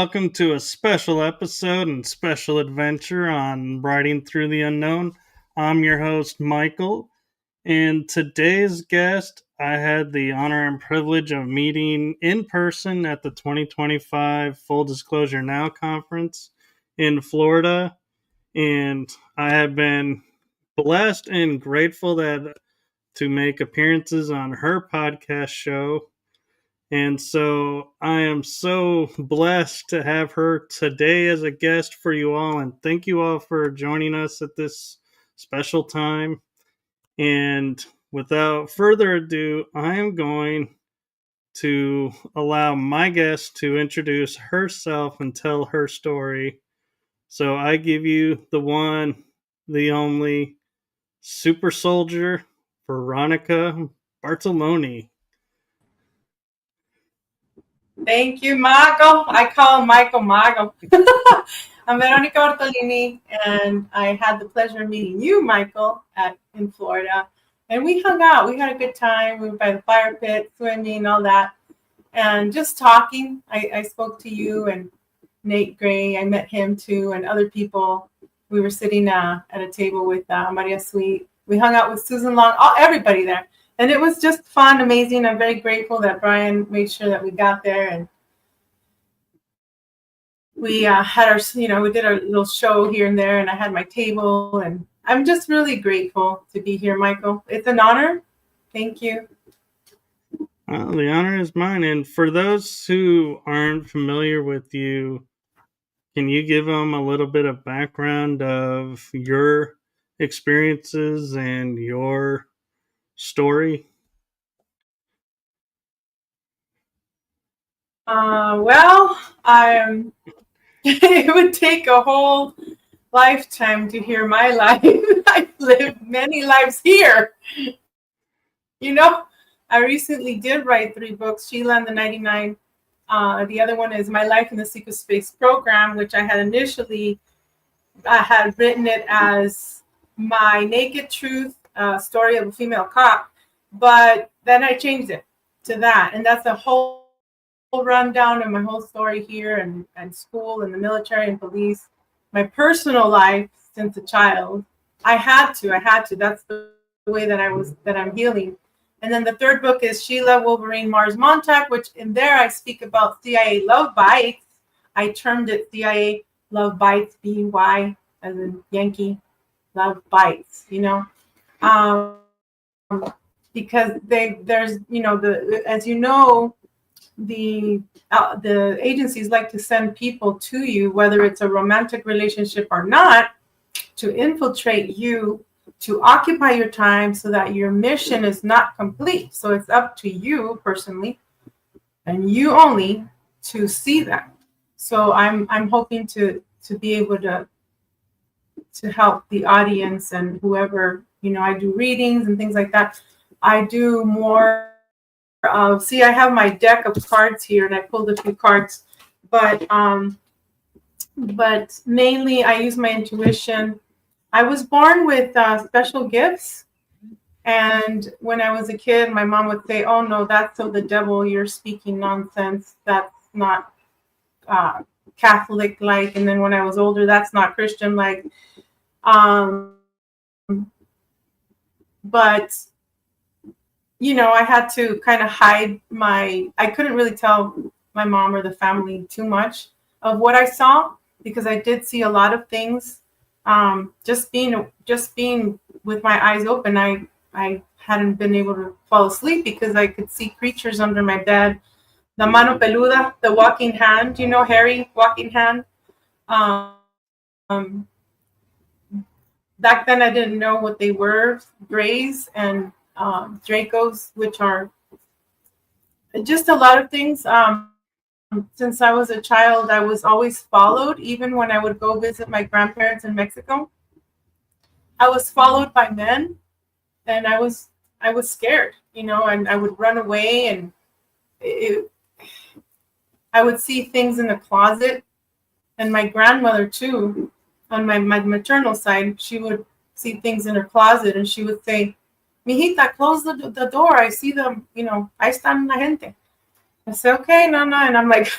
welcome to a special episode and special adventure on Writing Through the Unknown. I'm your host, Michael, and today's guest I had the honor and privilege of meeting in person at the 2025 Full Disclosure Now conference in Florida, and I have been blessed and grateful to make appearances on her podcast show. And so I am so blessed to have her today as a guest for you all. And thank you all for joining us at this special time. And without further ado, I am going to allow my guest to introduce herself and tell her story. So I give you the one, the only super soldier, Veronica Bartolini. Thank you, Michael. I call him Michael. I'm Veronica Bartolini, and I had the pleasure of meeting you, Michael, in Florida. And we hung out. We had a good time. We were by the fire pit, swimming, all that, and just talking. I spoke to you and Nate Gray. I met him too, and other people. We were sitting at a table with Maria Sweet. We hung out with Susan Long, everybody there. And it was just fun, amazing. I'm very grateful that Brian made sure that we got there, and we had our, we did our little show here and there, and I had my table, and I'm just really grateful to be here, Michael. It's an honor. Thank you. Well, the honor is mine. And for those who aren't familiar with you, can you give them a little bit of background of your experiences and your story? Well, it would take a whole lifetime to hear my life. I've lived many lives here. I recently did write 3 books, Sheila and the 99. The other one is My Life in the Secret Space Program, which I had written it as My Naked Truth, Story of a Female Cop. But then I changed it to that. And that's a whole rundown of my whole story here and school and the military and police. My personal life since a child. I had to. That's the way that I'm healing. And then the 3rd book is Sheila Wolverine Mars Montauk, which in there I speak about CIA love bites. I termed it CIA love bites, B-Y, as in Yankee, love bites, because there's, as you know, the agencies like to send people to you, whether it's a romantic relationship or not, to infiltrate you, to occupy your time so that your mission is not complete. So it's up to you personally and you only to see that. So I'm hoping to be able to help the audience and whoever, I do readings and things like that. I do more of, I have my deck of cards here and I pulled a few cards, but mainly I use my intuition. I was born with special gifts. And when I was a kid, my mom would say, "Oh no, that's of the devil. You're speaking nonsense. That's not Catholic-like." And then when I was older, that's not Christian-like. But I had to kind of hide I couldn't really tell my mom or the family too much of what I saw, because I did see a lot of things. Just being with my eyes open, I hadn't been able to fall asleep because I could see creatures under my bed. The mano peluda, the walking hand, Harry, walking hand. Back then I didn't know what they were, Greys and Dracos, which are just a lot of things. Since I was a child, I was always followed. Even when I would go visit my grandparents in Mexico, I was followed by men, and I was scared, and I would run away, and I would see things in the closet. And my grandmother too, on my maternal side, she would see things in her closet, and she would say, "Mijita, close the door. I see them, ahí están la gente." I said, okay, no. And I'm like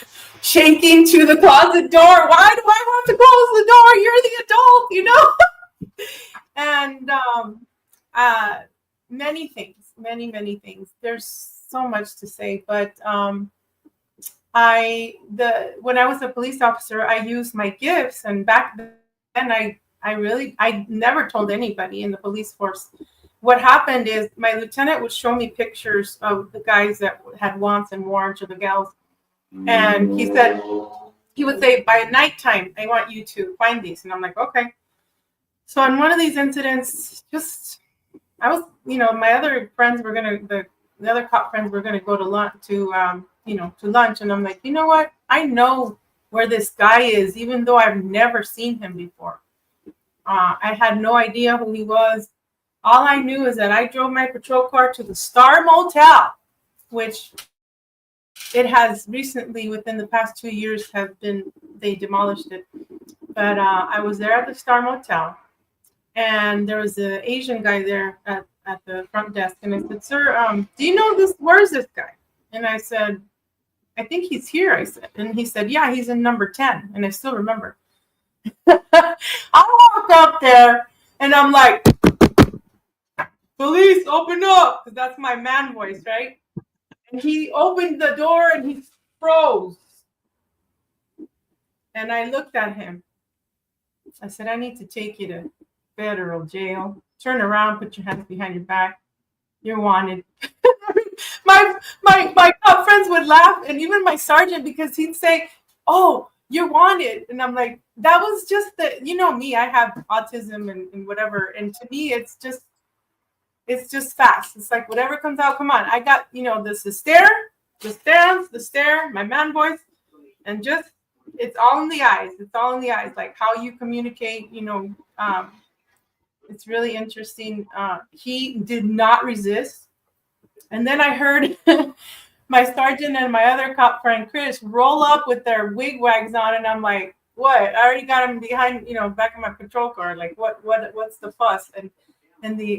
shaking to the closet door. Why do I have to close the door? You're the adult, And many things, many things. There's so much to say, but when I was a police officer, I used my gifts, and back then I never told anybody in the police force. What happened is my lieutenant would show me pictures of the guys that had wants and warrants, or the gals, and he would say, by nighttime, I want you to find these, and I'm like, okay. So on one of these incidents, I was, my other friends were the other cop friends were gonna go to lunch to lunch, and I'm like, you know what? I know where this guy is, even though I've never seen him before. I had no idea who he was. All I knew is that I drove my patrol car to the Star Motel, which it has recently, within the past 2 years, they demolished it. But I was there at the Star Motel, and there was an Asian guy there at the front desk, and I said, sir, do you know this? Where is this guy? And I said, I think he's here, I said. And he said, yeah, he's in number 10. And I still remember. I walk up there, and I'm like, police, open up, because that's my man voice, right? And he opened the door, and he froze. And I looked at him. I said, I need to take you to federal jail. Turn around, put your hands behind your back. You're wanted. my cop friends would laugh, and even my sergeant, because he'd say, oh, you're wanted. And I'm like, that was just me, I have autism and whatever. And to me, it's just fast. It's like whatever comes out, come on. I got, the stare, my man voice, and just, it's all in the eyes. It's all in the eyes, like how you communicate, it's really interesting. He did not resist. And then I heard my sergeant and my other cop friend, Chris, roll up with their wig wags on. And I'm like, what? I already got him behind, back of my patrol car. Like, what's the fuss? And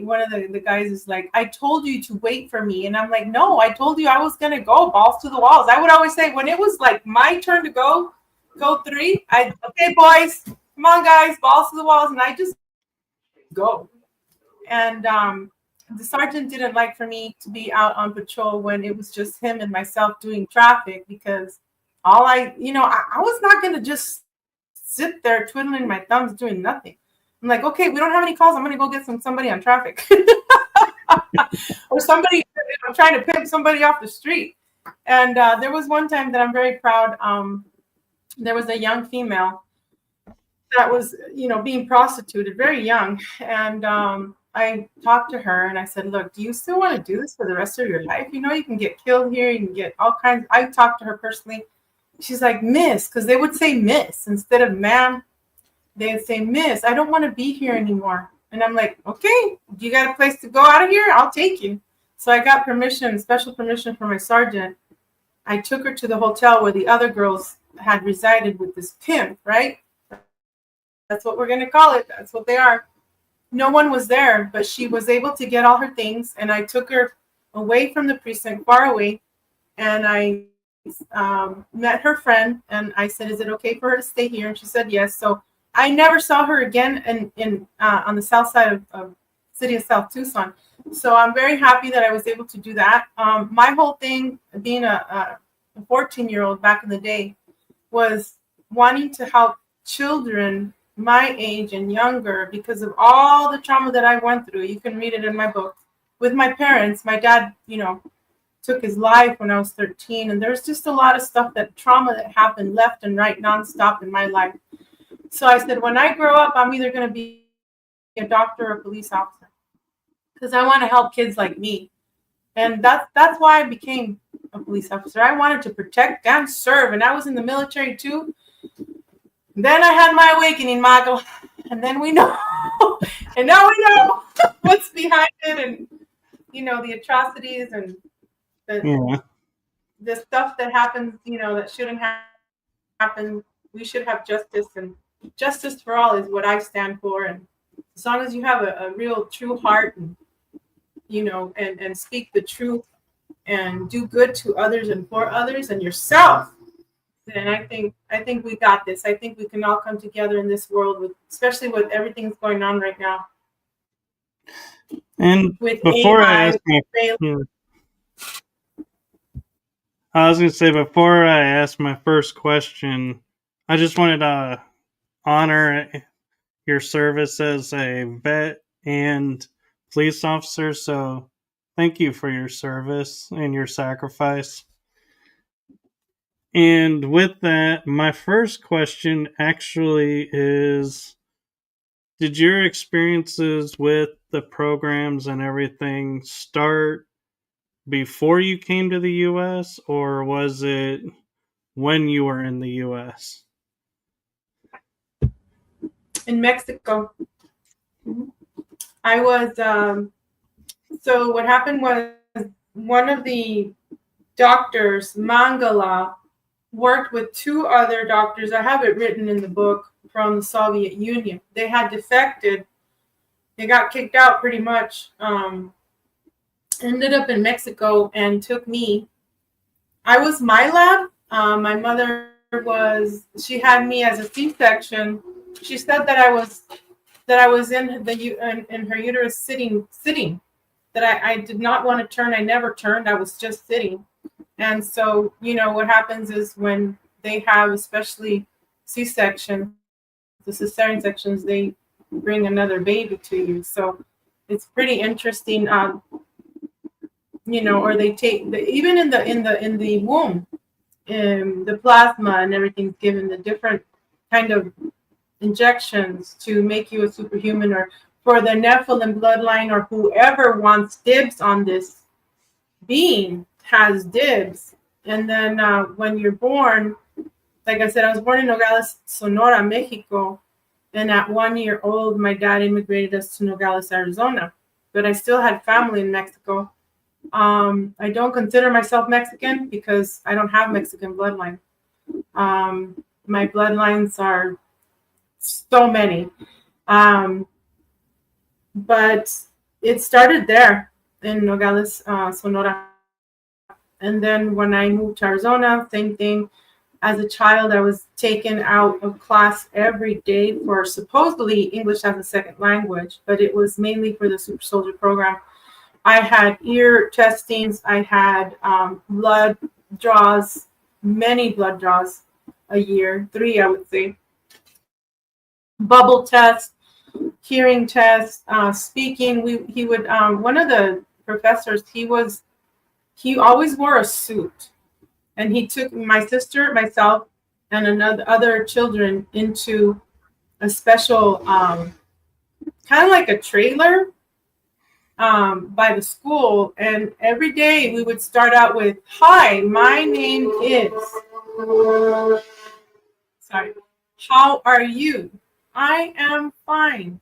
one of the guys is like, I told you to wait for me. And I'm like, no, I told you I was going to go balls to the walls. I would always say, when it was like my turn to go 3, okay, boys, come on, guys, balls to the walls. And I just go. And the sergeant didn't like for me to be out on patrol when it was just him and myself doing traffic, because I was not going to just sit there twiddling my thumbs doing nothing. I'm like, okay, we don't have any calls. I'm going to go get somebody on traffic or somebody trying to pimp somebody off the street. And there was one time that I'm very proud. There was a young female that was, being prostituted, very young. And I talked to her and I said, look, do you still want to do this for the rest of your life? You can get killed here. You can get all kinds. I talked to her personally. She's like, miss, because they would say miss instead of ma'am. They'd say, miss, I don't want to be here anymore. And I'm like, okay, you got a place to go out of here? I'll take you. So I got special permission from my sergeant. I took her to the hotel where the other girls had resided with this pimp, right? That's what we're going to call it. That's what they are. No one was there, but she was able to get all her things. And I took her away from the precinct, far away. And I met her friend. And I said, is it okay for her to stay here? And she said, yes. So I never saw her again on the south side of city of South Tucson. So I'm very happy that I was able to do that. My whole thing, being a 14-year-old back in the day, was wanting to help children my age and younger, because of all the trauma that I went through. You can read it in my book. With my parents, my dad, took his life when I was 13. And there's just a lot of stuff, trauma that happened left and right, nonstop in my life. So I said, when I grow up, I'm either going to be a doctor or a police officer, because I want to help kids like me. And that's why I became a police officer. I wanted to protect and serve. And I was in the military too. Then I had my awakening, Michael. And then we know. And now we know what's behind it, and the atrocities and the stuff that happens, that shouldn't happen. We should have justice, and justice for all is what I stand for. And as long as you have a real true heart, and and speak the truth, and do good to others and for others and yourself, then I think we got this. I think we can all come together in this world, with especially with everything that's going on right now. And with before AI, I ask I was going to say, before I ask my first question, I just wanted to honor your service as a vet and police officer. So thank you for your service and your sacrifice. And with that, my first question actually is, did your experiences with the programs and everything start before you came to the US, or was it when you were in the US? In Mexico. I was, so what happened was, one of the doctors, Mangala, worked with two other doctors. I have it written in the book, from the Soviet Union. They had defected. They got kicked out pretty much. Ended up in Mexico and took me. I was my lab. My mother she had me as a C-section. She said that I was in her uterus sitting, that I did not want to turn. I never turned. I was just sitting. And so, what happens is, when they have, especially C-section, the cesarean sections, they bring another baby to you. So it's pretty interesting. Or they take even in the womb, the plasma and everything's given, the different kind of injections to make you a superhuman, or for the Nephilim bloodline, or whoever wants dibs on this being has dibs. And then when you're born, like I said, I was born in Nogales, Sonora, Mexico. And at 1 year old, my dad immigrated us to Nogales, Arizona. But I still had family in Mexico. I don't consider myself Mexican because I don't have Mexican bloodline. My bloodlines are so many. But it started there in Nogales, Sonora. And then when I moved to Arizona, same thing. As a child, I was taken out of class every day for supposedly English as a second language, but it was mainly for the super soldier program. I had ear testings. I had blood draws, many blood draws a year, 3, I would say. Bubble test, hearing test, speaking. He would one of the professors, he always wore a suit, and he took my sister, myself, and other children into a special kind of like a trailer by the school, and every day we would start out with, "Hi, my name is," sorry, "how are you?" "I am fine."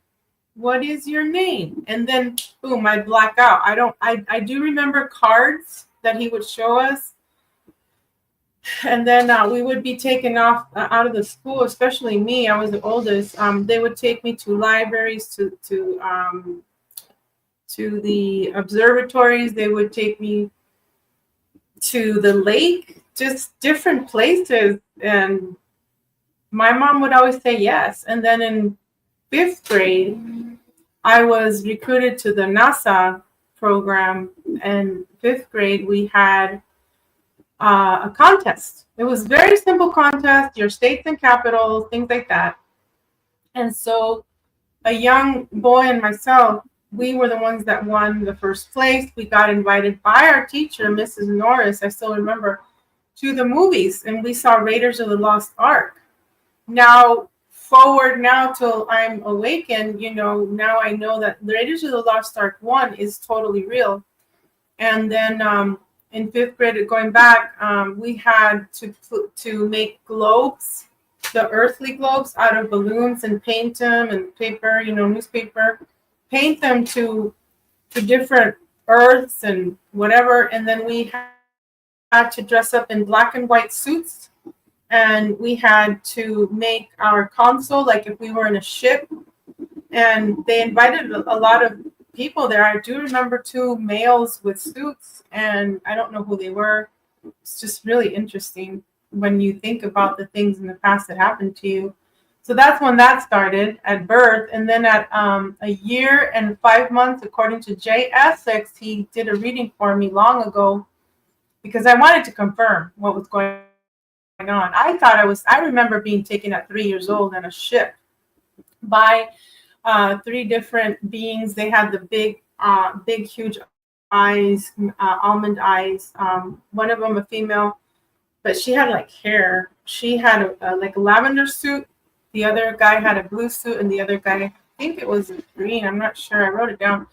"What is your name?" And then boom, I black out. I do remember cards that he would show us. And then we would be taken off out of the school, especially me. I was the oldest. They would take me to libraries, to the observatories. They would take me to the lake, just different places. And my mom would always say yes. And then in 5th grade, I was recruited to the NASA program. And 5th grade, we had a contest. It was a very simple contest, your states and capitals, things like that. And so a young boy and myself, we were the ones that won the first place. We got invited by our teacher, Mrs. Norris, I still remember, to the movies, and we saw Raiders of the Lost Ark. Now, forward now till I'm awakened, now I know that Raiders of the Lost Ark 1 is totally real. And then in 5th grade, going back, we had to make globes, the earthly globes, out of balloons and paint them, and paper, newspaper, paint them to different earths and whatever. And then we had to dress up in black and white suits, and we had to make our console like if we were in a ship. And they invited a lot of people there. I do remember 2 males with suits, and I don't know who they were. It's just really interesting when you think about the things in the past that happened to you. So that's when that started at birth. And then at a year and 5 months, according to Jay Essex, he did a reading for me long ago because I wanted to confirm what was going on. I remember being taken at 3 years old on a ship by 3 different beings. They had the big, huge eyes, almond eyes. One of them a female, but she had like hair. She had like a lavender suit. The other guy had a blue suit, and the other guy, I think it was green. I'm not sure. I wrote it down.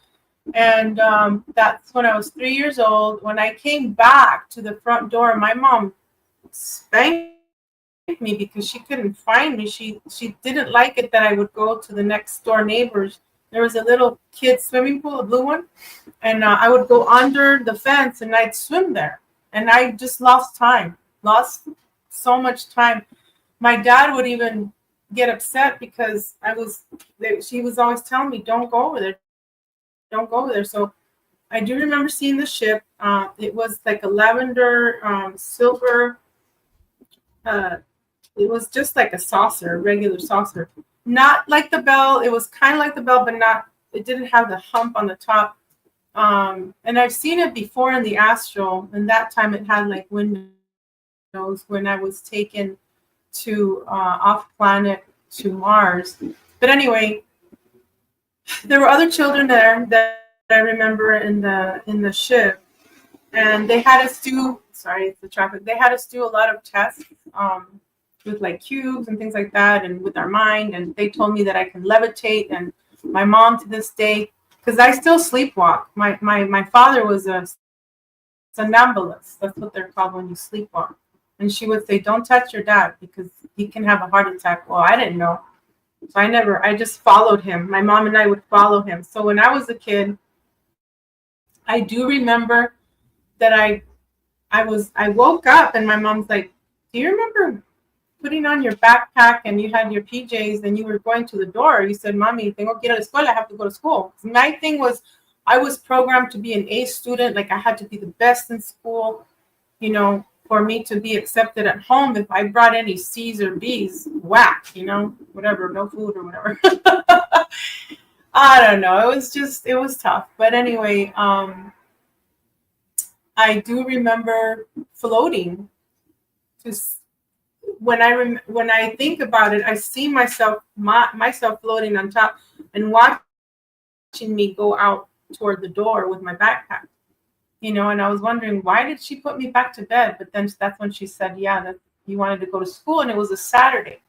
And that's when I was 3 years old. When I came back to the front door, my mom spanked me because she couldn't find me. She didn't like it that I would go to the next door neighbors. There was a little kid swimming pool, a blue one, and I would go under the fence and I'd swim there. And I just lost so much time. My dad would even get upset because she was always telling me, don't go over there. So I do remember seeing the ship. It was like a lavender, silver, it was just like a saucer, a regular saucer. Not like the bell. It was kind of like the bell, but it didn't have the hump on the top. And I've seen it before in the astral, and that time it had like windows when I was taken to off planet to Mars. But anyway, there were other children there that I remember in the ship, and they had us do. Sorry, it's the traffic. They had us do a lot of tests with like cubes and things like that, and with our mind. And they told me that I can levitate. And my mom, to this day, because I still sleepwalk. My father was a somnambulist. That's what they're called when you sleepwalk. And she would say, "Don't touch your dad because he can have a heart attack." Well, I didn't know. So I just followed him. My mom and I would follow him. So when I was a kid, I do remember that I woke up and my mom's like, "Do you remember putting on your backpack and you had your PJs and you were going to the door? You said, 'Mommy, tengo que ir a la escuela. I have to go to school.'" My thing was, I was programmed to be an A student. Like I had to be the best in school, for me to be accepted at home. If I brought any C's or B's, whack, whatever, no food or whatever. I don't know. It was tough. But anyway, I do remember floating. When I think about it, I see myself floating on top and watching me go out toward the door with my backpack. And I was wondering, why did she put me back to bed? But then that's when she said, yeah, that you wanted to go to school, and it was a Saturday.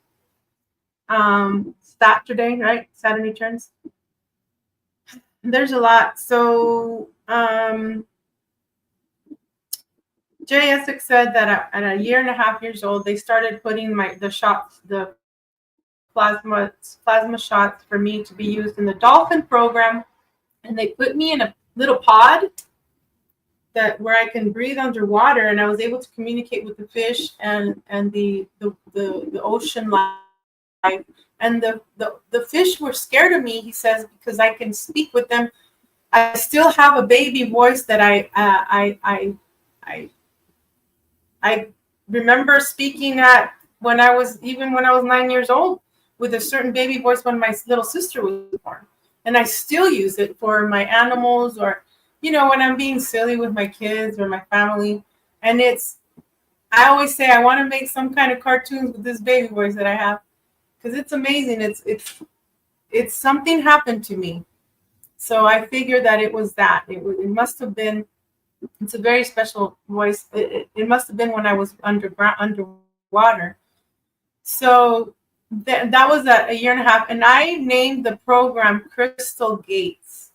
Saturday, right? Saturday turns. There's a lot. So Jay Essex said that at a year and a half years old, they started putting the plasma shots for me to be used in the dolphin program, and they put me in a little pod where I can breathe underwater, and I was able to communicate with the fish and the ocean life. And the fish were scared of me, he says, because I can speak with them. I still have a baby voice that I remember speaking at when I was 9 years old with a certain baby voice when my little sister was born. And I still use it for my animals, or when I'm being silly with my kids or my family. And I always say I want to make some kind of cartoons with this baby voice that I have, because it's amazing. It's something happened to me. So I figured that it was that. It must have been. It's a very special voice. It must have been when I was underwater. So that was a year and a half, and I named the program Crystal Gates.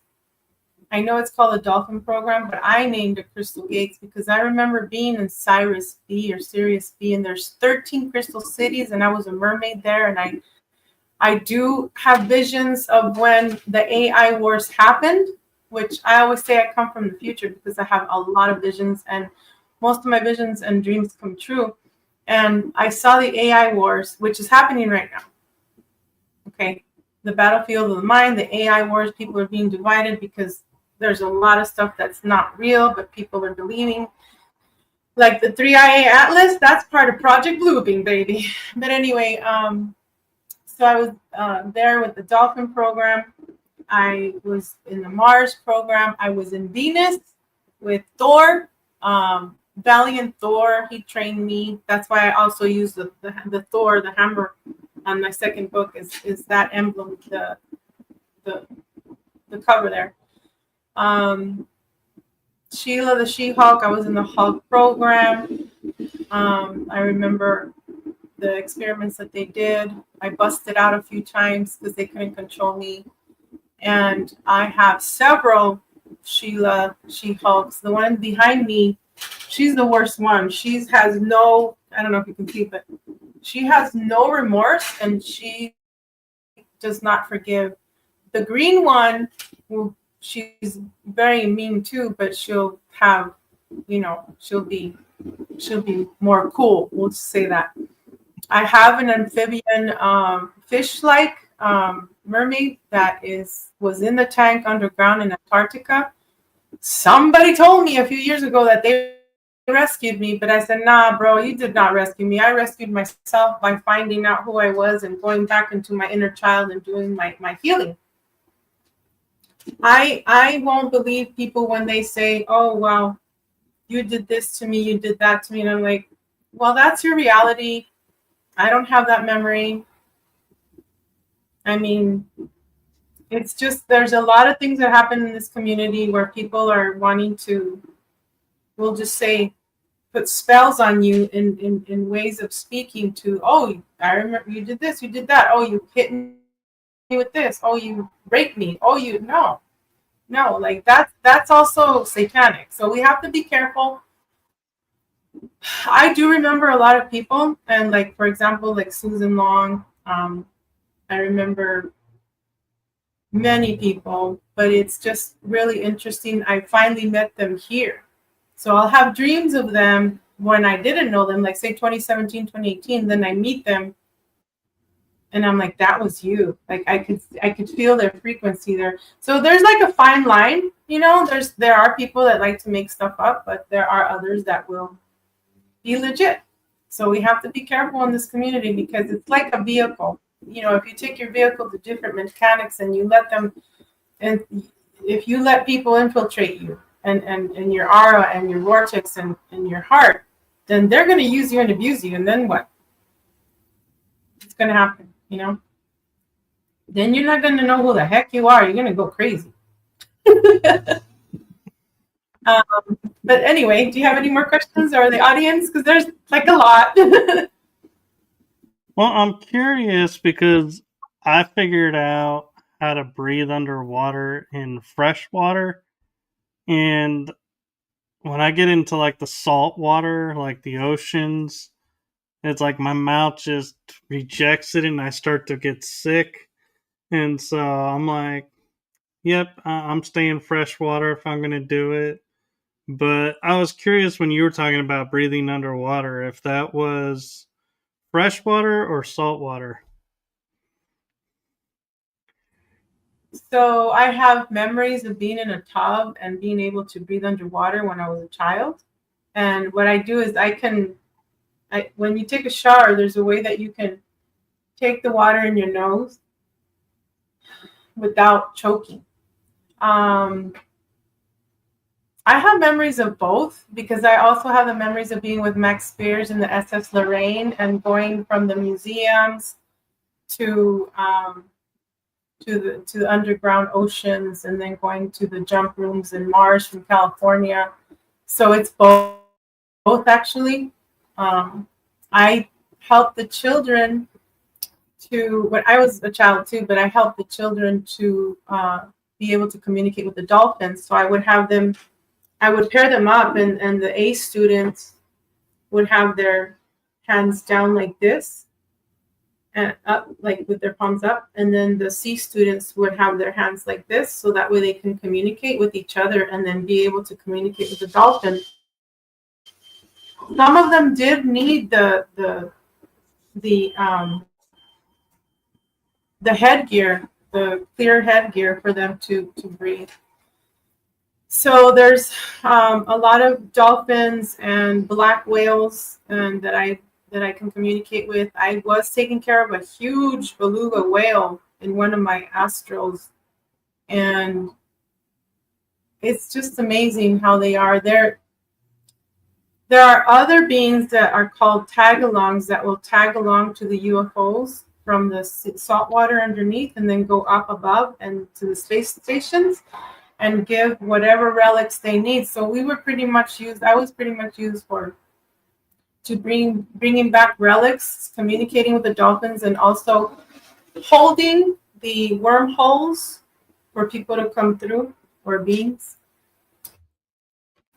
I know it's called a dolphin program, but I named it Crystal Gates because I remember being in Sirius B, and there's 13 crystal cities, and I was a mermaid there, and I do have visions of when the AI wars happened, which I always say I come from the future because I have a lot of visions, and most of my visions and dreams come true. And I saw the AI wars, which is happening right now. Okay. the battlefield of the mind, the AI wars. People are being divided because there's a lot of stuff that's not real, but people are believing. Like the 3IA Atlas, that's part of Project Bluebeam, baby. But anyway, so I was there with the Dolphin program. I was in the Mars program. I was in Venus with Thor. Valiant Thor, he trained me. That's why I also use the Thor, the hammer, on my second book is that emblem, the cover there. Sheila the She-Hulk, I was in the Hulk program. I remember the experiments that they did. I busted out a few times because they couldn't control me. And I have several Sheila She-Hulks. The one behind me, she's the worst one. She has no, I don't know if you can see, but she has no remorse and she does not forgive. The green one, she's very mean too, but she'll have, she'll be more cool. We'll just say that. I have an amphibian fish-like mermaid that was in the tank underground in Antarctica. Somebody told me a few years ago that they rescued me, but I said, nah, bro, you did not rescue me. I rescued myself by finding out who I was and going back into my inner child and doing my healing. I won't believe people when they say, oh, well, you did this to me, you did that to me. And I'm like, well, that's your reality. I don't have that memory. I mean, it's just, there's a lot of things that happen in this community where people are wanting to, we'll just say, put spells on you in ways of speaking to, oh, I remember you did this, you did that. Oh, you hit me with this. Oh, you raped me. Oh, no, like that's also satanic. So we have to be careful. I do remember a lot of people, and like, for example, like Susan Long, I remember many people, but it's just really interesting. I finally met them here. So I'll have dreams of them when I didn't know them, like say 2017, 2018, then I meet them and I'm like, that was you. Like I could feel their frequency there. So there's like a fine line, there are people that like to make stuff up, but there are others that will be legit. So we have to be careful in this community because it's like a vehicle. If you take your vehicle to different mechanics and you let them, and if you let people infiltrate you and your aura and your vortex and your heart, then they're going to use you and abuse you. And then what? It's going to happen, Then you're not going to know who the heck you are. You're going to go crazy. But anyway, do you have any more questions or the audience? Because there's like a lot. Well, I'm curious because I figured out how to breathe underwater in fresh water. And when I get into like the salt water, like the oceans, it's like my mouth just rejects it and I start to get sick. And so I'm like, yep, I'm staying freshwater if I'm going to do it. But I was curious when you were talking about breathing underwater, if that was freshwater or saltwater. So I have memories of being in a tub and being able to breathe underwater when I was a child. And what I do is when you take a shower, there's a way that you can take the water in your nose without choking. I have memories of both because I also have the memories of being with Max Spears in the SS Lorraine and going from the museums to the underground oceans and then going to the jump rooms in Mars from California. So it's both actually. I helped the children when I was a child too, but I helped the children to be able to communicate with the dolphins. So I would pair them up and the A students would have their hands down like this and up, like with their palms up. And then the C students would have their hands like this. So that way they can communicate with each other and then be able to communicate with the dolphin. Some of them did need the headgear the clear headgear for them to breathe. So there's a lot of dolphins and black whales and that I can communicate with. I was taking care of a huge beluga whale in one of my astrals, and it's just amazing how they are. There are other beings that are called tag-alongs that will tag along to the UFOs from the salt water underneath and then go up above and to the space stations and give whatever relics they need. So we were pretty much used. I was pretty much used to bringing back relics, communicating with the dolphins, and also holding the wormholes for people to come through, or beings.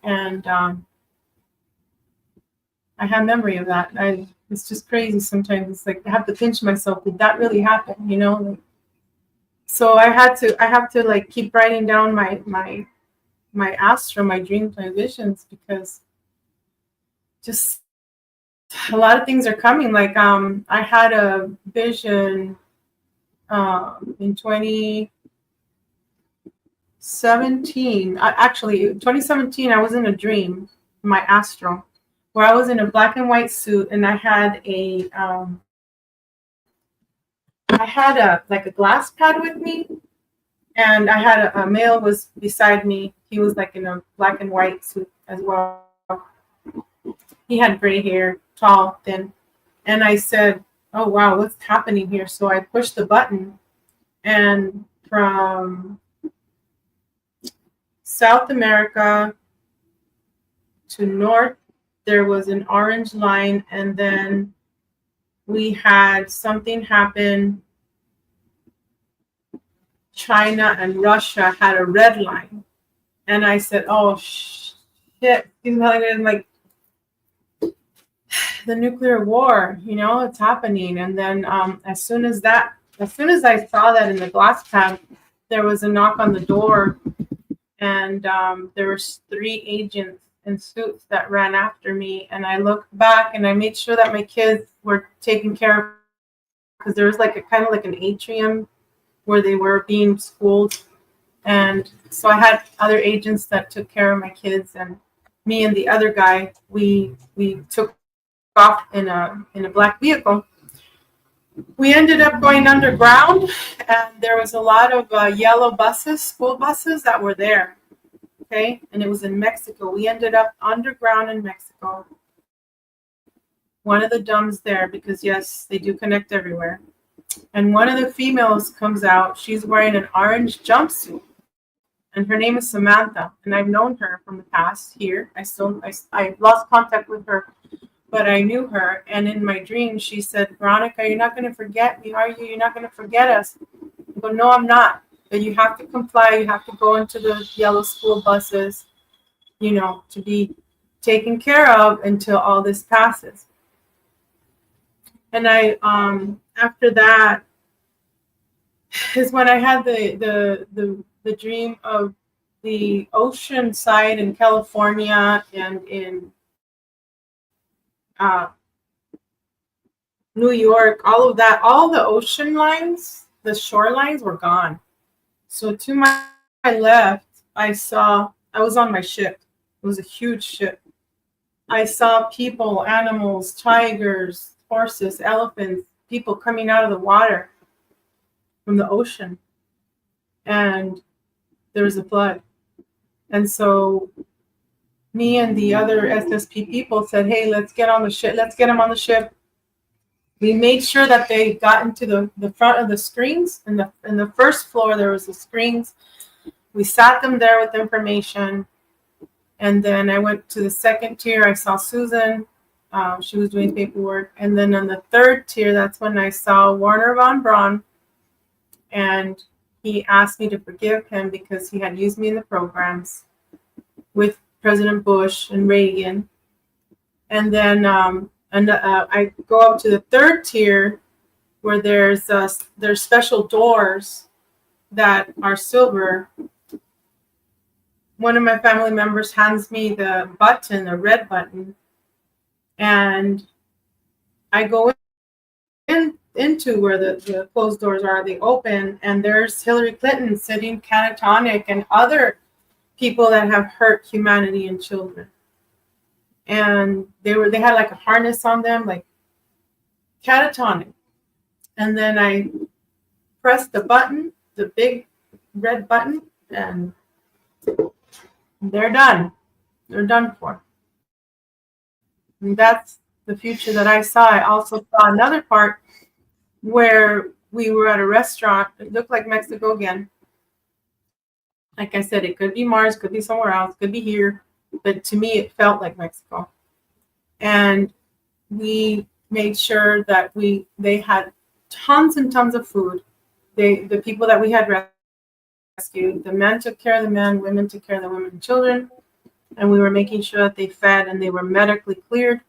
And I have memory of that. It's just crazy sometimes. It's like I have to pinch myself. Did that really happen? You know. So I have to like keep writing down my astral, my dreams, my visions, because just a lot of things are coming. Like I had a vision in 2017. Actually, 2017, I was in a dream, my astral, where I was in a black and white suit, and I had a like a glass pad with me, and I had a male was beside me. He was like in a black and white suit as well. He had gray hair, tall, thin, and I said, "Oh wow, what's happening here?" So I pushed the button, and from South America to North, there was an orange line, and then we had something happen. China and Russia had a red line, and I said, "Oh shit!" Like the nuclear war, you know, it's happening. And then as soon as I saw that in the glass pad, there was a knock on the door, and there was 3 agents in suits that ran after me. And I looked back, and I made sure that my kids were taken care of, because there was like a kind of like an atrium where they were being schooled. And so I had other agents that took care of my kids, and me and the other guy, we took off in a black vehicle. We ended up going underground, and there was a lot of yellow buses, school buses that were there. Okay, and it was in Mexico. We ended up underground in Mexico. One of the dumbs there, because yes, they do connect everywhere. And one of the females comes out. She's wearing an orange jumpsuit, and her name is Samantha. And I've known her from the past here. I lost contact with her, but I knew her. And in my dream, she said, "Veronica, you're not going to forget me, are you? You're not going to forget us." I go, "No, I'm not. But you have to comply. You have to go into the yellow school buses, you know, to be taken care of until all this passes." And I, after that, is when I had the dream of the ocean side in California and in New York, all of that, all the ocean lines, the shorelines were gone. So to my left, I was on my ship. It was a huge ship. I saw people, animals, tigers, horses, elephants, people coming out of the water from the ocean. And there was a flood. And so me and the other SSP people said, "Hey, let's get on the ship. Let's get them on the ship." We made sure that they got into the front of the screens. In the first floor, there was the screens. We sat them there with information. And then I went to the second tier. I saw Susan. She was doing paperwork. And then on the third tier, that's when I saw Warner von Braun. And he asked me to forgive him because he had used me in the programs with President Bush and Reagan. And then I go up to the third tier, where there's special doors that are silver. One of my family members hands me the button, the red button, and I go in into where the closed doors are, they open, and there's Hillary Clinton sitting catatonic and other people that have hurt humanity and children. And they had like a harness on them, like catatonic. And then I pressed the button, the big red button, and they're done. They're done for. And that's the future that I saw. I also saw another part where we were at a restaurant. It looked like Mexico again. Like I said, it could be Mars, could be somewhere else, could be here. But to me, it felt like Mexico. And we made sure that they had tons and tons of food. The people that we had rescued, the men took care of the men, women took care of the women and children. And we were making sure that they fed and they were medically cleared.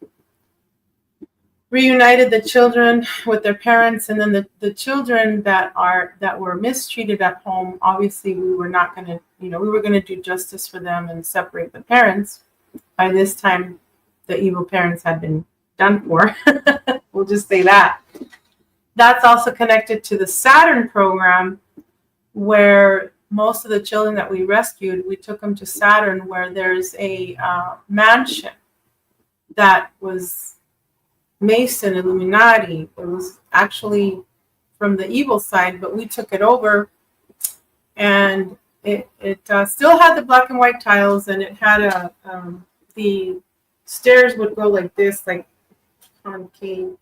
Reunited the children with their parents, and then the children that were mistreated at home, obviously we were not going to, we were going to do justice for them and separate the parents. By this time, the evil parents had been done for. We'll just say that. That's also connected to the Saturn program, where most of the children that we rescued, we took them to Saturn, where there's a mansion that was Mason, Illuminati. It was actually from the evil side, but we took it over, and it still had the black and white tiles, and it had the stairs would go like this, like concave.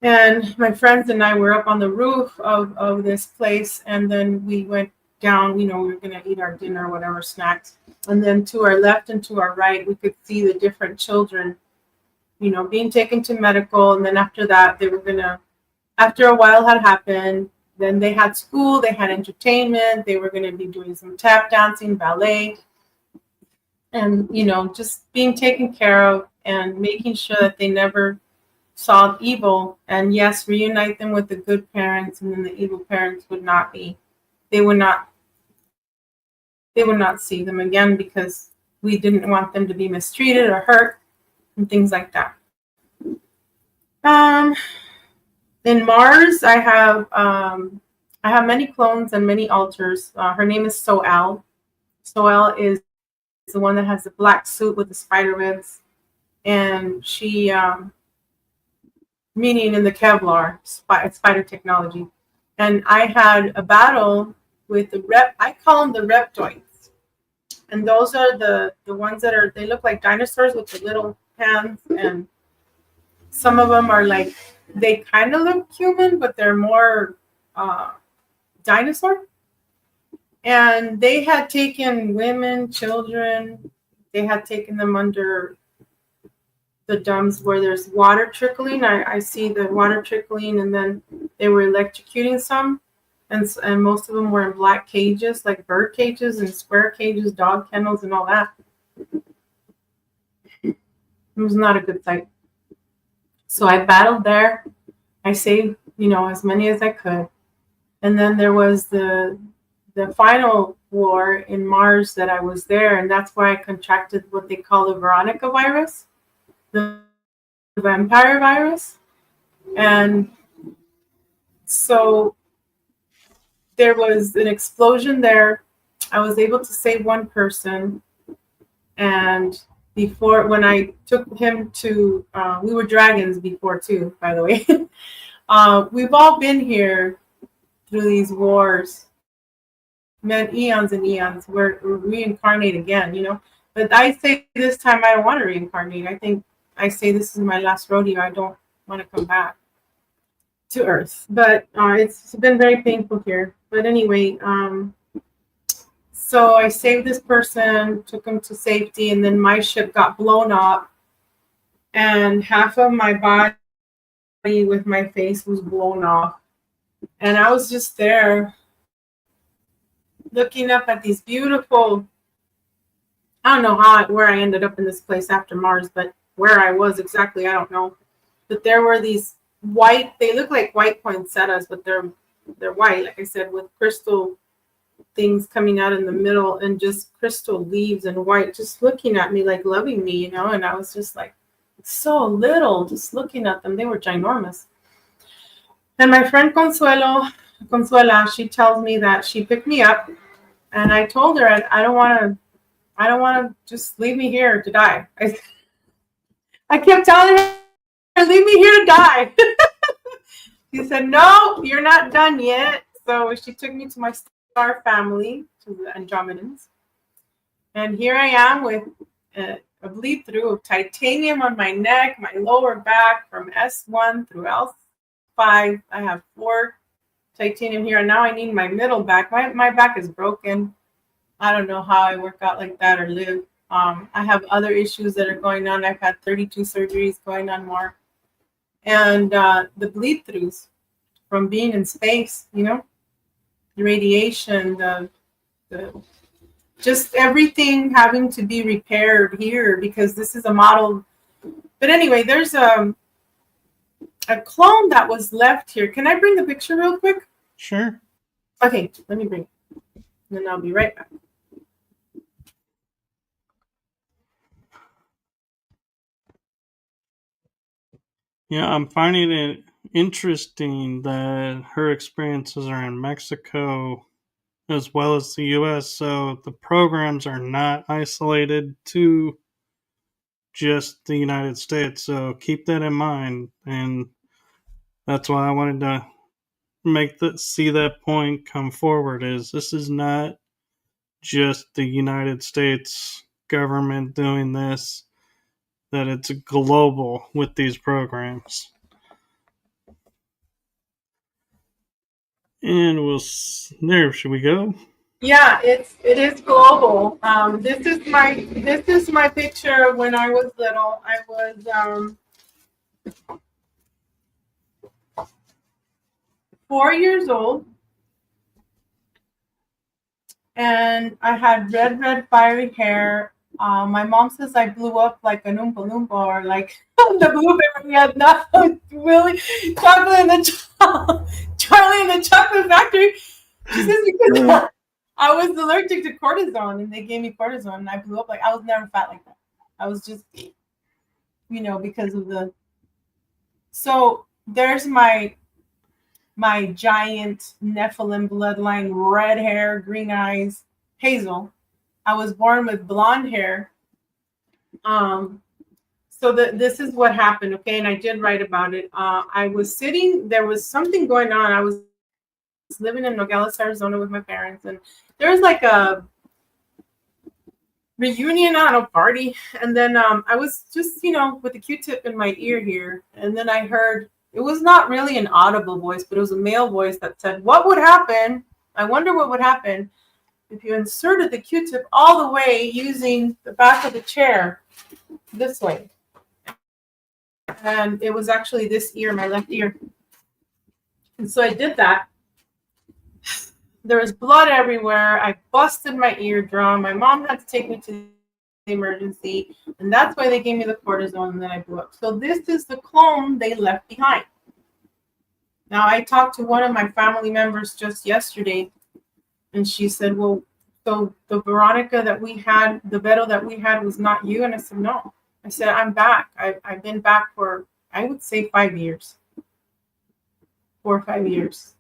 And my friends and I were up on the roof of this place, and then we went down, we were going to eat our dinner, whatever, snacks. And then to our left and to our right, we could see the different children, being taken to medical. And then after that, they were going to, after a while had happened, then they had school, they had entertainment, they were going to be doing some tap dancing, ballet, and, just being taken care of and making sure that they never saw evil. And yes, reunite them with the good parents, and then the evil parents would not see them again, because we didn't want them to be mistreated or hurt and things like that. In Mars, I have many clones and many alters. Her name is Soel. Soel is the one that has the black suit with the spider webs, and she meaning in the Kevlar spider technology. And I had a battle with I call them the reptoids. And those are the ones that they look like dinosaurs with the little hands. And some of them are like, they kind of look human, but they're more dinosaur. And they had taken women, children, they had taken them under the dumps where there's water trickling. I see the water trickling, and then they were electrocuting some, and most of them were in black cages, like bird cages and square cages, dog kennels, and all that. It was not a good sight. So I battled there. I saved, as many as I could. And then there was the final war in Mars that I was there, and that's why I contracted what they call the Veronica virus, the vampire virus. And so there was an explosion there. I was able to save one person. And when I took him to, we were dragons before too, by the way. We've all been here through these wars, meant eons and eons. We're reincarnate again, But I say this time I don't want to reincarnate. I say this is my last rodeo. I don't want to come back to Earth. But it's been very painful here. But anyway, so I saved this person, took him to safety, and then my ship got blown up, and half of my body with my face was blown off. And I was just there looking up at these beautiful, I don't know where I ended up in this place after Mars, but where I was exactly, I don't know. But there were these white, they look like white poinsettias, but they're white, like I said, with crystal things coming out in the middle, and just crystal leaves and white, just looking at me, like loving me, And I was just like so little, just looking at them. They were ginormous. And my friend Consuela, she tells me that she picked me up, and I told her I don't want to just leave me here to die. I kept telling her, leave me here to die. She said, no, you're not done yet. So she took me to my star family, to the Andromedans. And here I am with a bleed through of titanium on my neck, my lower back from S1 through L5. I have 4 titanium here. And now I need my middle back. My back is broken. I don't know how I work out like that or live. I have other issues that are going on. I've had 32 surgeries, going on more. And the bleed throughs from being in space, the radiation, the just everything having to be repaired here because this is a model. But anyway, there's a clone that was left here. Can I bring the picture real quick? Sure. Okay, let me bring it. And then I'll be right back. Yeah, I'm finding it interesting that her experiences are in Mexico as well as the US, so the programs are not isolated to just the United States. So keep that in mind, and that's why I wanted to see that point come forward. Is this is not just the United States government doing this; that it's global with these programs. And there. Should we go? Yeah, it is global. This is my picture of when I was little. I was 4 years old, and I had red fiery hair. My mom says I blew up like an Oompa Loompa or like the blueberry had nothing. Willie, chocolate in the Charlie in the chocolate factory. She says because I was allergic to cortisone, and they gave me cortisone, and I blew up. Like I was never fat like that. I was just, because of the. So there's my giant Nephilim bloodline, red hair, green eyes, hazel. I was born with blonde hair. So this is what happened, okay? And I did write about it. I was sitting, there was something going on. I was living in Nogales, Arizona with my parents, and there was like a reunion on a party. And then I was just, with the Q-tip in my ear here. And then I heard, it was not really an audible voice, but it was a male voice that said, what would happen? I wonder what would happen if you inserted the Q-tip all the way using the back of the chair this way. And it was actually this ear, my left ear. And so I did that. There was blood everywhere. I busted my eardrum. My mom had to take me to the emergency. And that's why they gave me the cortisone, and then I blew up. So this is the clone they left behind. Now, I talked to one of my family members just yesterday, and she said, well, so the Veronica that we had, the Vero that we had was not you? And I said, no. I said, I'm back. I've been back for, I would say 5 years. 4 or 5 years.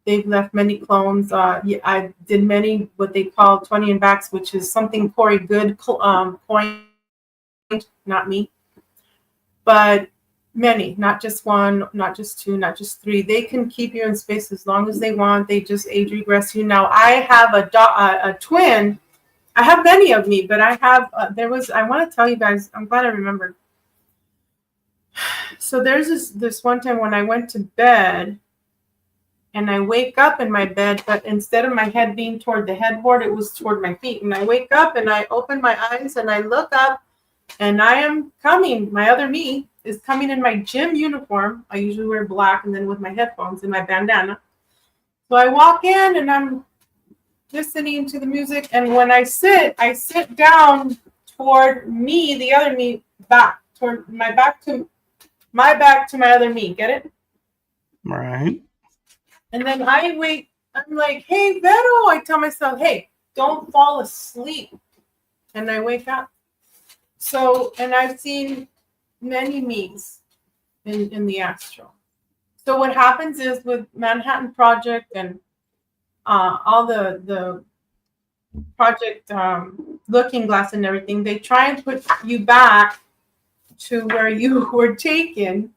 They've left many clones. I did many what they call 20 and backs, which is something Corey Good coined, not me. But many, not just one, not just two, not just three. They can keep you in space as long as they want. They just age regress you. Now, I have a twin. I have many of me, but I have, I want to tell you guys, I'm glad I remembered. So there's this one time when I went to bed, and I wake up in my bed, but instead of my head being toward the headboard, it was toward my feet. And I wake up and I open my eyes and I look up, and I am coming. My other me is coming in my gym uniform. I usually wear black, and then with my headphones and my bandana. So I walk in and I'm listening to the music. And when I sit down toward me, the other me, back toward my back to my other me. Get it? Right. And then I wake, I'm like, hey, Vero. I tell myself, hey, don't fall asleep. And I wake up. So, and I've seen many me's in the astral. So what happens is with Manhattan Project and all the project Looking Glass and everything, they try and put you back to where you were taken,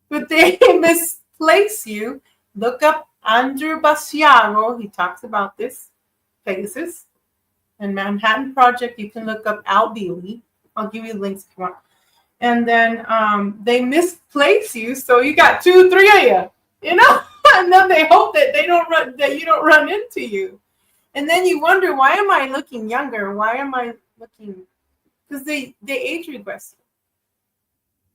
but they misplace you. Look up Andrew Basiago. He talks about this, Pegasus. And Manhattan Project, you can look up Al Bealey. I'll give you links if you want. And then they misplace you, so you got 2, 3 of you, you know? And then they hope that you don't run into you. And then you wonder, why am I looking younger? Why am I looking? Because they age regress.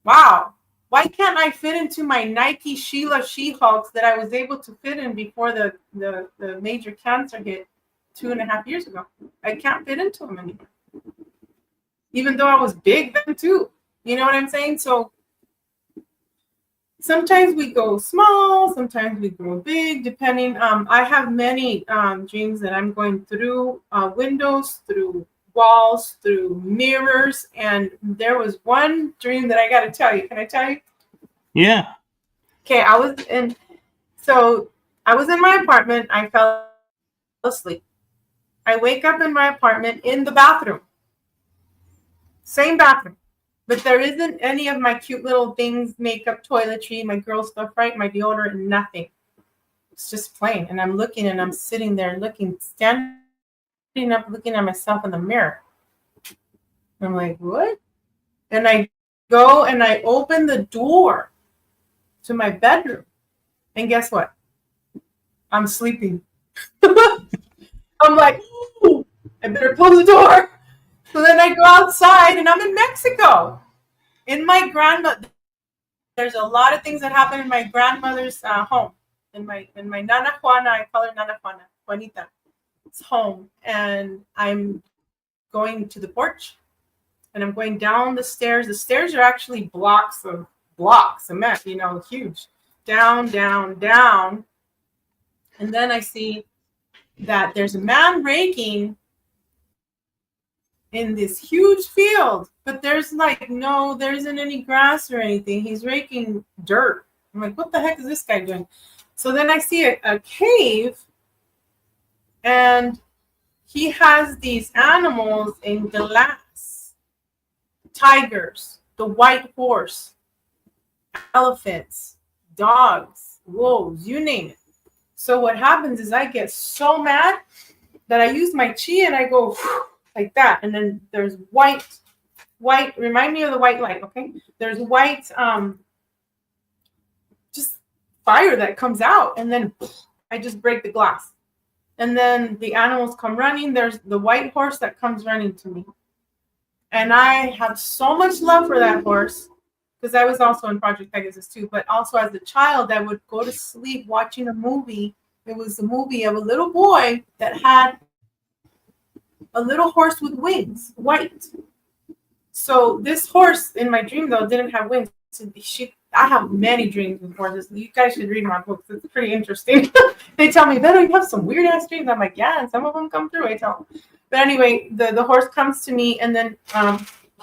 Wow. Why can't I fit into my Nike Sheila She-Hulks that I was able to fit in before the major cancer hit 2.5 years ago? I can't fit into them anymore. Even though I was big then too. You know what I'm saying? So sometimes we go small, sometimes we go big, depending. I have many dreams that I'm going through windows, through walls, through mirrors. And there was one dream that I got to tell you. Can I tell you? Yeah. Okay, I was in my apartment. I fell asleep. I wake up in my apartment in the bathroom. Same bathroom. But there isn't any of my cute little things, makeup, toiletry, my girl stuff, right? My deodorant, nothing. It's just plain. And I'm looking and I'm sitting there standing up, looking at myself in the mirror. I'm like, what? And I go and I open the door to my bedroom. And guess what? I'm sleeping. I'm like, ooh, I better close the door. So then I go outside and I'm in Mexico. In my grandmother, there's a lot of things that happen in my grandmother's home. In my Nana Juana, I call her Nana Juana, Juanita. It's home. And I'm going to the porch and I'm going down the stairs. The stairs are actually blocks, cement, huge. Down, down, down. And then I see that there's a man raking in this huge field, but there isn't any grass or anything. He's raking dirt. I'm like, what the heck is this guy doing? So then I see a cave, and he has these animals in glass. Tigers, the white horse, elephants, dogs, wolves, you name it. So what happens is I get so mad that I use my chi and I go like that. And then there's white, remind me of the white light, okay? There's white, just fire that comes out. And then I just break the glass. And then the animals come running. There's the white horse that comes running to me. And I have so much love for that horse, because I was also in Project Pegasus too. But also as a child, I would go to sleep watching a movie. It was a movie of a little boy that had a little horse with wings, white. So this horse in my dream, though, didn't have wings. I have many dreams with horses. You guys should read my books. It's pretty interesting. They tell me, Beto, you have some weird-ass dreams. I'm like, yeah, and some of them come through. I tell them. But anyway, the horse comes to me, and then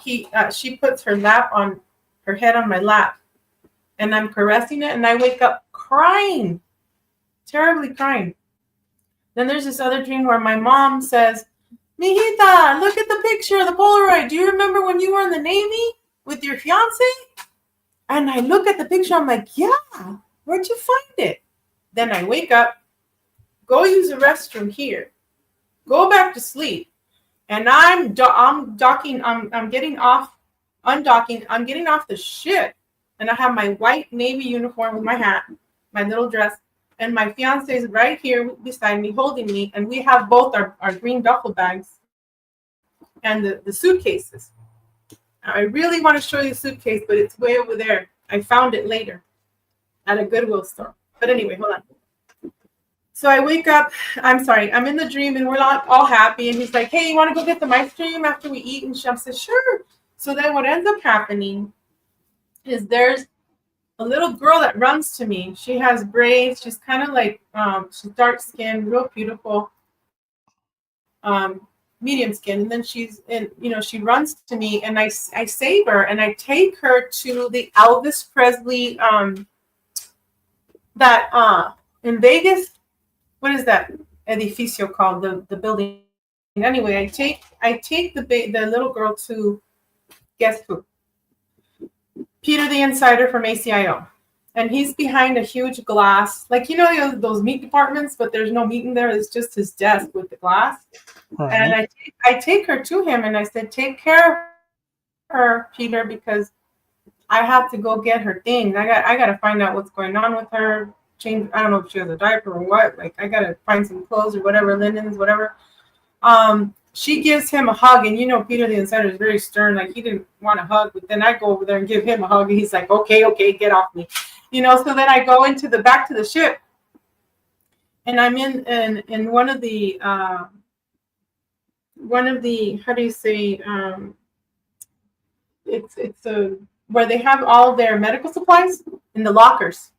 she puts her head on my lap, and I'm caressing it, and I wake up crying, terribly crying. Then there's this other dream where my mom says, Mijita, look at the picture of the Polaroid. Do you remember when you were in the Navy with your fiance? And I look at the picture. I'm like, yeah, where'd you find it? Then I wake up, go use the restroom here, go back to sleep. And I'm docking. I'm getting off, undocking. I'm getting off the ship. And I have my white Navy uniform with my hat, my little dress. And my fiance is right here beside me, holding me. And we have both our green duffel bags and the suitcases. I really want to show you the suitcase, but it's way over there. I found it later at a Goodwill store. But anyway, hold on. So I wake up. I'm in the dream, and we're all happy. And he's like, hey, you want to go get the ice cream after we eat? And I said, sure. So then what ends up happening is there's a little girl that runs to me. She has braids. She's kind of like, she's dark skinned, real beautiful, medium skin. And then she runs to me, and I save her, and I take her to the Elvis Presley that in Vegas, what is that edificio called? The building. Anyway, I take the little girl to, guess who? Peter the Insider from ACIO. And he's behind a huge glass, like those meat departments, but there's no meat in there. It's just his desk with the glass. Right. And I take her to him, and I said, "Take care of her, Peter, because I have to go get her things. I got to find out what's going on with her. Change. I don't know if she has a diaper or what. Like, I got to find some clothes or whatever, linens, whatever." She gives him a hug, and Peter the Insider is very stern. Like, he didn't want a hug, but then I go over there and give him a hug, and he's like, "Okay, get off me," So then I go into the back to the ship, and I'm in one of the how do you say, it's where they have all their medical supplies in the lockers.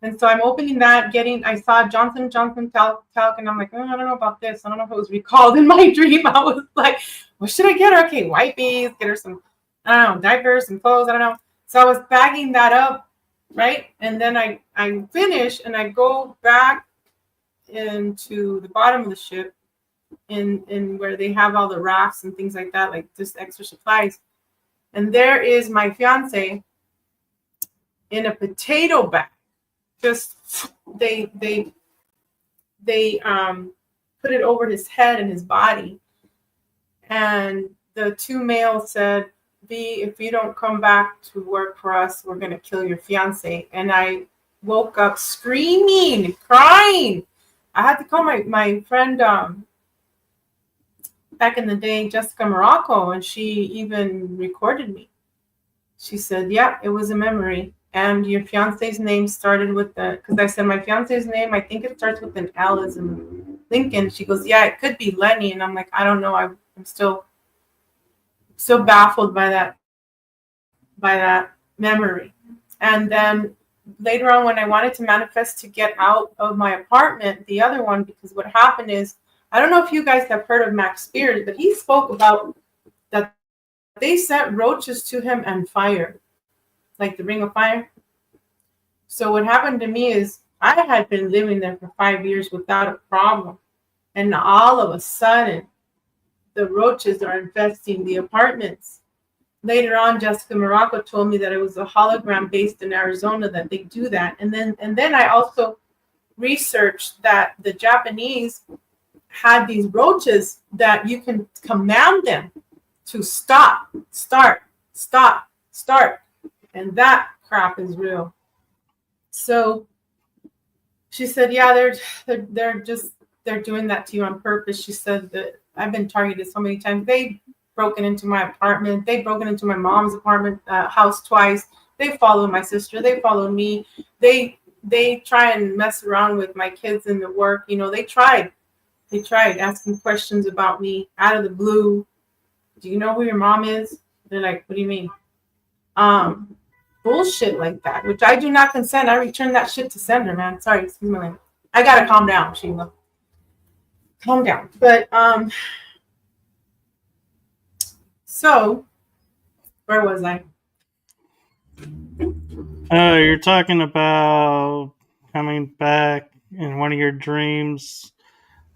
And so I'm opening that, I saw Johnson & Johnson talc, and I'm like, I don't know about this. I don't know if it was recalled in my dream. I was like, what should I get her? Okay, wipes, get her some, I don't know, diapers, some clothes, I don't know. So I was bagging that up, right? And then I finish, and I go back into the bottom of the ship in where they have all the rafts and things like that, like just extra supplies. And there is my fiance in a potato bag. Just they put it over his head and his body, and the two males said, "B, if you don't come back to work for us, we're gonna kill your fiance." And I woke up screaming, crying. I had to call my friend back in the day, Jessica Morocco, and she even recorded me. She said, "Yeah, it was a memory. And your fiance's name started with because I said my fiance's name, I think it starts with an L as in Lincoln." She goes, "Yeah, it could be Lenny." And I'm like, I don't know. I'm still baffled by that memory. And then later on, when I wanted to manifest to get out of my apartment, the other one, because what happened is, I don't know if you guys have heard of Max Spears, but he spoke about that they sent roaches to him and fire, like the Ring of Fire. So what happened to me is, I had been living there for 5 years without a problem. And all of a sudden, the roaches are infesting the apartments. Later on, Jessica Morocco told me that it was a hologram based in Arizona that they do that. And then I also researched that the Japanese had these roaches that you can command them to stop, start, stop, start. And that crap is real. So she said, "Yeah, they're doing that to you on purpose." She said that I've been targeted so many times. They've broken into my apartment. They've broken into my mom's apartment house twice. They followed my sister. They followed me. They try and mess around with my kids in the work. They tried asking questions about me out of the blue. "Do you know who your mom is?" They're like, "What do you mean?" Bullshit like that, which I do not consent. I return that shit to sender, man. Sorry, excuse me. I gotta calm down, Sheila. Calm down. But so where was I? You're talking about coming back in one of your dreams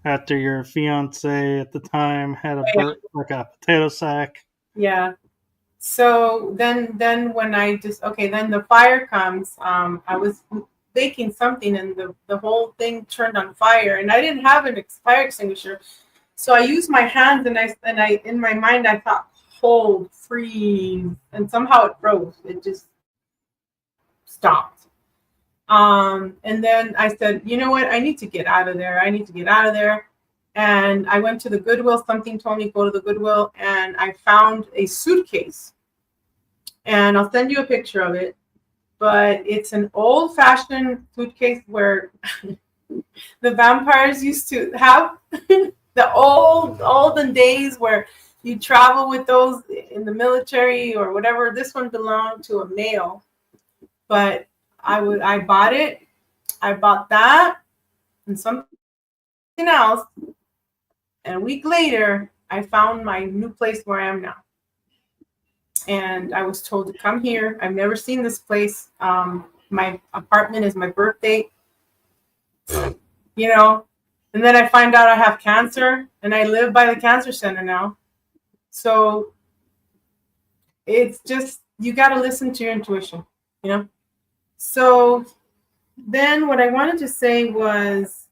after your fiance at the time had a potato sack. Yeah. So then when then the fire comes. I was baking something, and the whole thing turned on fire, and I didn't have an fire extinguisher, so I used my hands, and I in my mind I thought, hold, freeze, and somehow it froze. It just stopped. And then I said, you know what? I need to get out of there. And I went to the Goodwill. Something told me go to the Goodwill, and I found a suitcase. And I'll send you a picture of it. But it's an old-fashioned suitcase where the vampires used to have the olden days where you travel with those in the military or whatever. This one belonged to a male. But I bought it. I bought that and something else. And a week later, I found my new place where I am now. And I was told to come here. I've never seen this place. My apartment is my birthday. you know. And then I find out I have cancer, and I live by the cancer center now. So it's just, you got to listen to your intuition, you know. So then what I wanted to say was,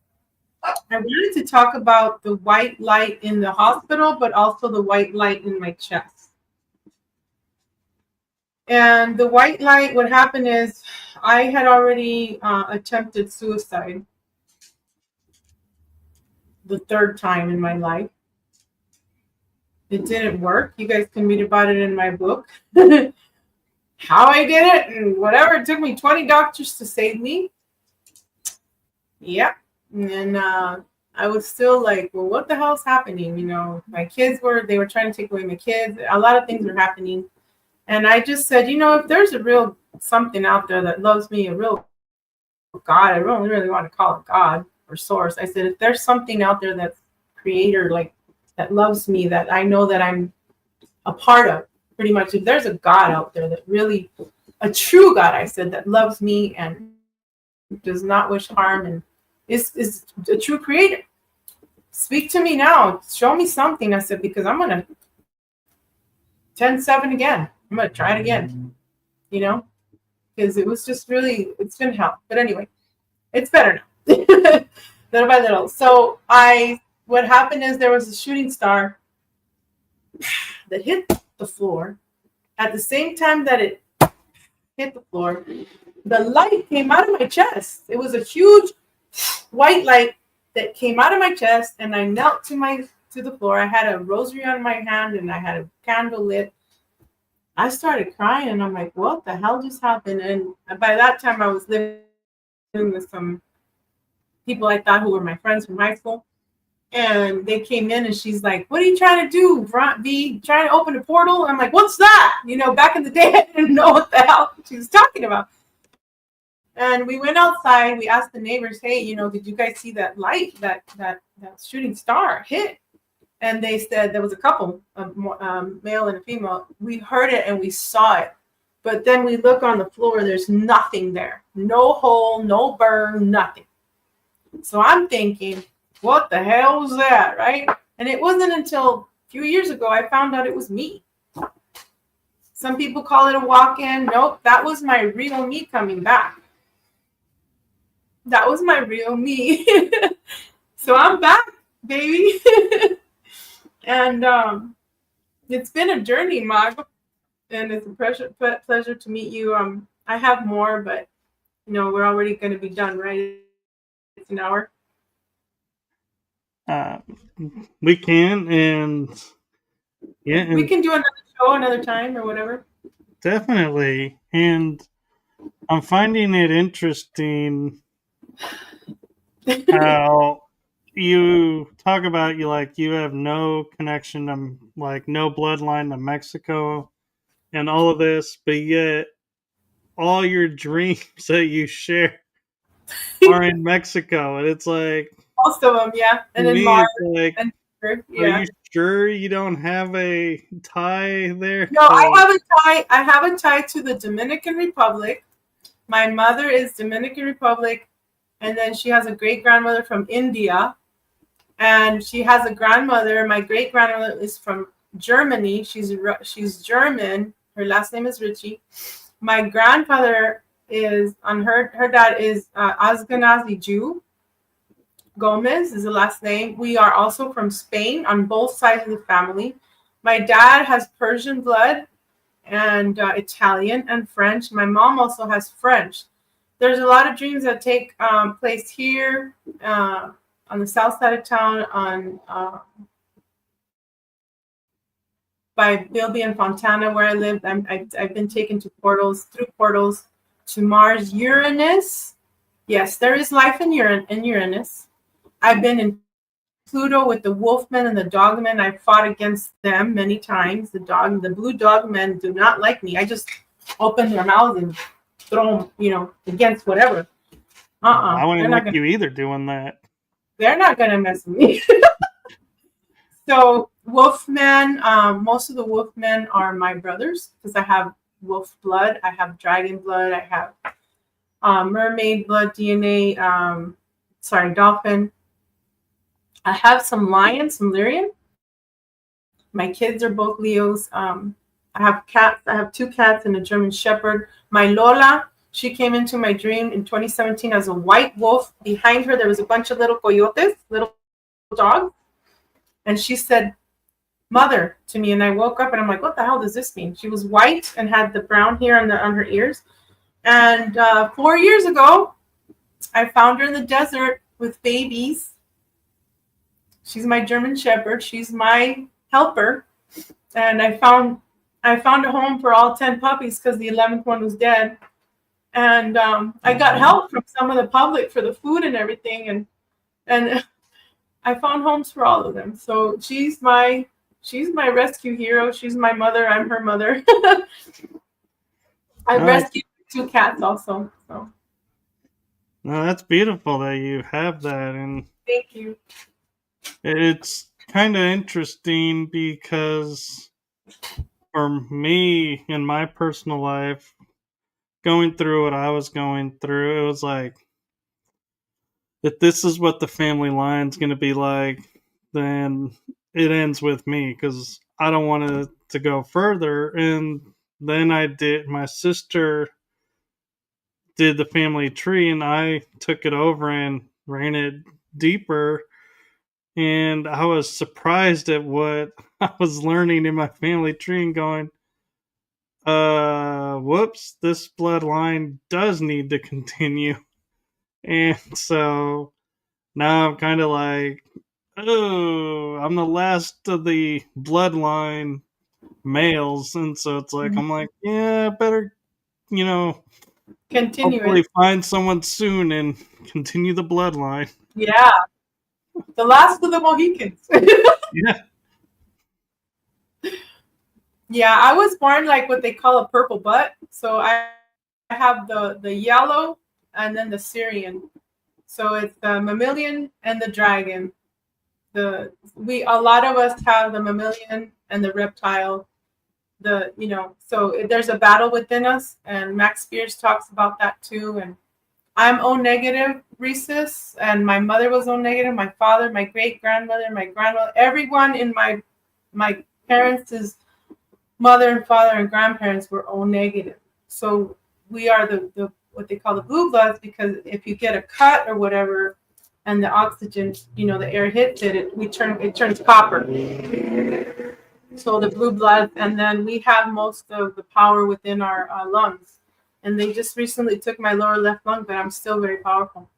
I wanted to talk about the white light in the hospital, but also the white light in my chest. And the white light, what happened is I had already attempted suicide the third time in my life. It didn't work. You guys can read about it in my book. How I did it and whatever. It took me 20 doctors to save me. Yep. And I was still like, well, what the hell's happening? You know, my kids they were trying to take away my kids. A lot of things were happening. And I just said, you know, if there's a real something out there that loves me, a real God, I don't really want to call it God or source. I said, if there's something out there that's creator, like that loves me, that I know that I'm a part of, pretty much, if there's a God out there that really, a true God, I said, that loves me and does not wish harm and is a true creator, speak to me now. Show me something. I said, because I'm going to 10-7 again. I'm going to try it again, you know, because it was just really, it's been hell. But anyway, it's better now, little by little. So what happened is there was a shooting star that hit the floor. At the same time that it hit the floor, the light came out of my chest. It was a huge white light that came out of my chest, and I knelt to the floor. I had a rosary on my hand, and I had a candle lit. I started crying, and I'm like, what the hell just happened? And by that time, I was living with some people I thought who were my friends from high school. And they came in, and she's like, what are you trying to do, V? Trying to open a portal? I'm like, what's that? You know, back in the day, I didn't know what the hell she was talking about. And we went outside. We asked the neighbors, hey, you know, did you guys see that light, that shooting star hit? And they said there was a couple, male and a female. We heard it and we saw it. But then we look on the floor, there's nothing there. No hole, no burn, nothing. So I'm thinking, what the hell was that, right? And it wasn't until a few years ago I found out it was me. Some people call it a walk-in. Nope, that was my real me coming back. That was my real me. So I'm back, baby. And it's been a journey, Mag, and it's a pleasure to meet you. I have more, but you know, we're already going to be done, right? It's an hour. We can, and yeah, and we can do another show another time or whatever. Definitely, and I'm finding it interesting how you talk about you have no connection to no bloodline to Mexico and all of this, but yet all your dreams that you share are in Mexico, and it's like most of them, yeah. And then Mars, yeah. Are you sure you don't have a tie there? No, I have a tie. I have a tie to the Dominican Republic. My mother is Dominican Republic, and then she has a great grandmother from India, and she has a grandmother. My great grandmother is from Germany. She's German. Her last name is Ritchie. My grandfather is on her dad is Ashkenazi Jew. Gomez is the last name. We are also from Spain on both sides of the family. My dad has Persian blood and Italian and French. My mom also has French. There's a lot of dreams that take place here on the south side of town by Bilby and Fontana, where I live. I've been taken to through portals to Mars, Uranus. Yes, there is life in Uranus. I've been in Pluto with the Wolfmen and the Dogmen. I've fought against them many times. The blue Dogmen do not like me. I just open their mouths and throw them, against whatever. I wouldn't like you either doing that. They're not going to mess with me. So Wolfmen, most of the Wolfmen are my brothers because I have wolf blood. I have dragon blood. I have mermaid blood DNA. dolphin. I have some lion, some lyrian. My kids are both Leos. I have cats. I have 2 cats and a German Shepherd. My Lola, she came into my dream in 2017 as a white wolf. Behind her, there was a bunch of little coyotes, little dogs. And she said, "Mother," to me. And I woke up and I'm like, what the hell does this mean? She was white and had the brown hair on her ears. And 4 years ago, I found her in the desert with babies. She's my German Shepherd. She's my helper. And I found a home for all 10 puppies because the 11th one was dead. And I got help from some of the public for the food and everything. And I found homes for all of them. So she's my rescue hero. She's my mother. I'm her mother. I rescued 2 cats also. So. No, that's beautiful that you have that, and thank you. It's kind of interesting because for me in my personal life, going through what I was going through, it was like, if this is what the family line's going to be like, then it ends with me because I don't want it to go further. And then my sister did the family tree, and I took it over and ran it deeper. And I was surprised at what I was learning in my family tree and going, whoops, this bloodline does need to continue. And so now I'm kind of like, oh, I'm the last of the bloodline males. And so it's like, I'm like, yeah, I better, continue hopefully it. Find someone soon and continue the bloodline. Yeah. The last of the Mohicans. Yeah. Yeah, I was born like what they call a purple butt. So I have the yellow and then the Syrian. So it's the mammalian and the dragon. A lot of us have the mammalian and the reptile. So there's a battle within us, and Max Spears talks about that too. And I'm O negative rhesus, and my mother was O negative. My father, my great grandmother, my grandmother, everyone in my parents' mother and father and grandparents were O negative. So we are the what they call the blue bloods, because if you get a cut or whatever, and the oxygen, the air hits it, it turns copper. So the blue blood, and then we have most of the power within our lungs. And they just recently took my lower left lung, but I'm still very powerful.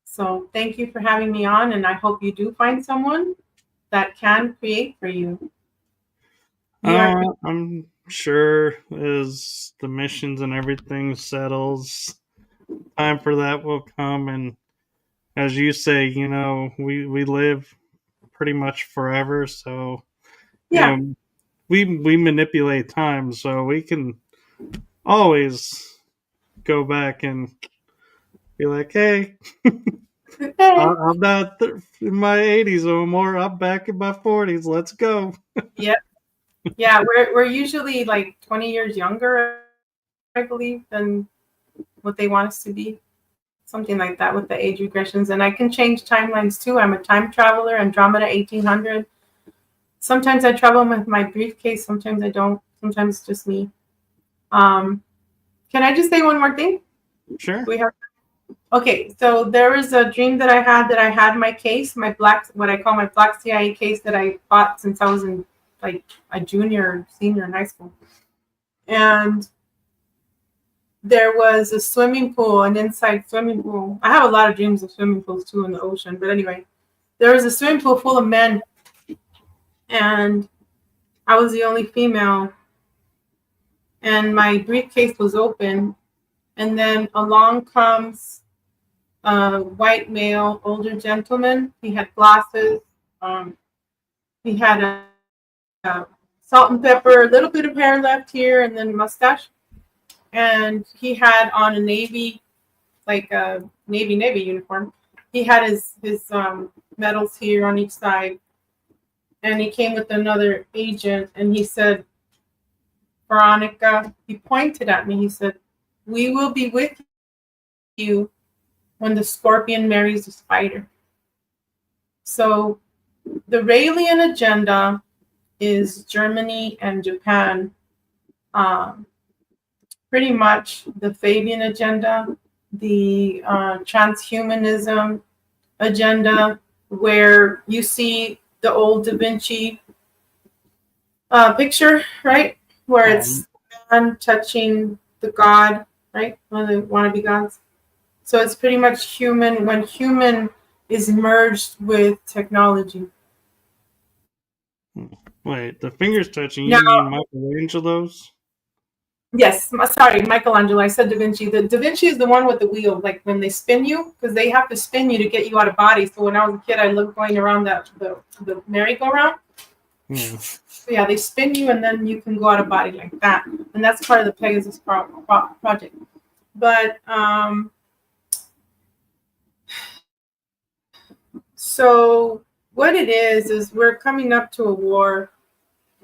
So thank you for having me on, and I hope you do find someone that can create for you. I'm sure as the missions and everything settles, time for that will come. And as you say, we live pretty much forever. So, yeah, we manipulate time, so we can always go back and be like, hey, I'm not in my 80s no more. I'm back in my 40s. Let's go. Yep. Yeah, we're usually like 20 years younger, I believe, than what they want us to be. Something like that with the age regressions. And I can change timelines too. I'm a time traveler, Andromeda 1800. Sometimes I travel with my briefcase. Sometimes I don't. Sometimes it's just me. Can I just say one more thing? Sure. Okay, so there was a dream that I had my case, what I call my black CIA case that I bought since I was in like a junior or senior in high school. And there was a swimming pool, an inside swimming pool. I have a lot of dreams of swimming pools too in the ocean. But anyway, there was a swimming pool full of men. And I was the only female. And my briefcase was open. And then along comes a white male, older gentleman. He had glasses. He had a salt and pepper, a little bit of hair left here, and then mustache. And he had on a navy uniform. He had his medals here on each side. And he came with another agent, and he said, Veronica, he pointed at me. He said, we will be with you when the scorpion marries the spider. So the Raelian agenda is Germany and Japan. Pretty much the Fabian agenda, the transhumanism agenda, where you see the old Da Vinci picture, right? Where it's man touching the god, right? One of the wannabe gods. So it's pretty much human, when human is merged with technology. Wait, the fingers touching, Now, you mean Michelangelo's? yes, sorry, Michelangelo. I said Da Vinci. The Da Vinci is the one with the wheel, like when they spin you, because they have to spin you to get you out of body. So when I was a kid, I loved going around the merry-go-round. Yeah. So yeah, they spin you, and then you can go out of body like that, and that's part of the Pegasus project. But so what it is we're coming up to a war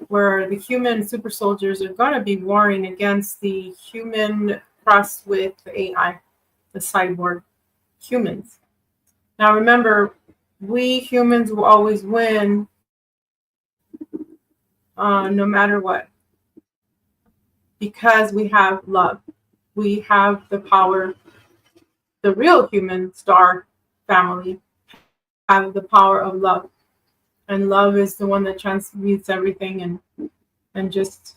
where the human super soldiers are going to be warring against the human crossed with AI, the cyborg humans. Now remember, we humans will always win no matter what, because we have love. We have the power. The real human star family have the power of love. And love is the one that transmutes everything and just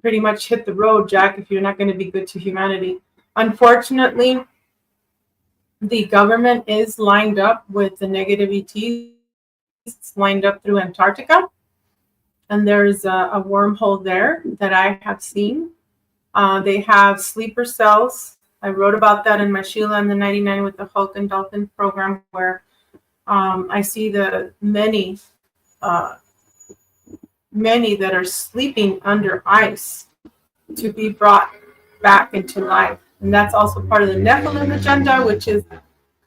pretty much hit the road, Jack, if you're not going to be good to humanity. Unfortunately, the government is lined up with the negative ETs. It's lined up through Antarctica. And there's a wormhole there that I have seen. They have sleeper cells. I wrote about that in my Sheila and the 99 with the Hulk and Dolphin program, where I see the many that are sleeping under ice to be brought back into life. And that's also part of the Nephilim agenda, which is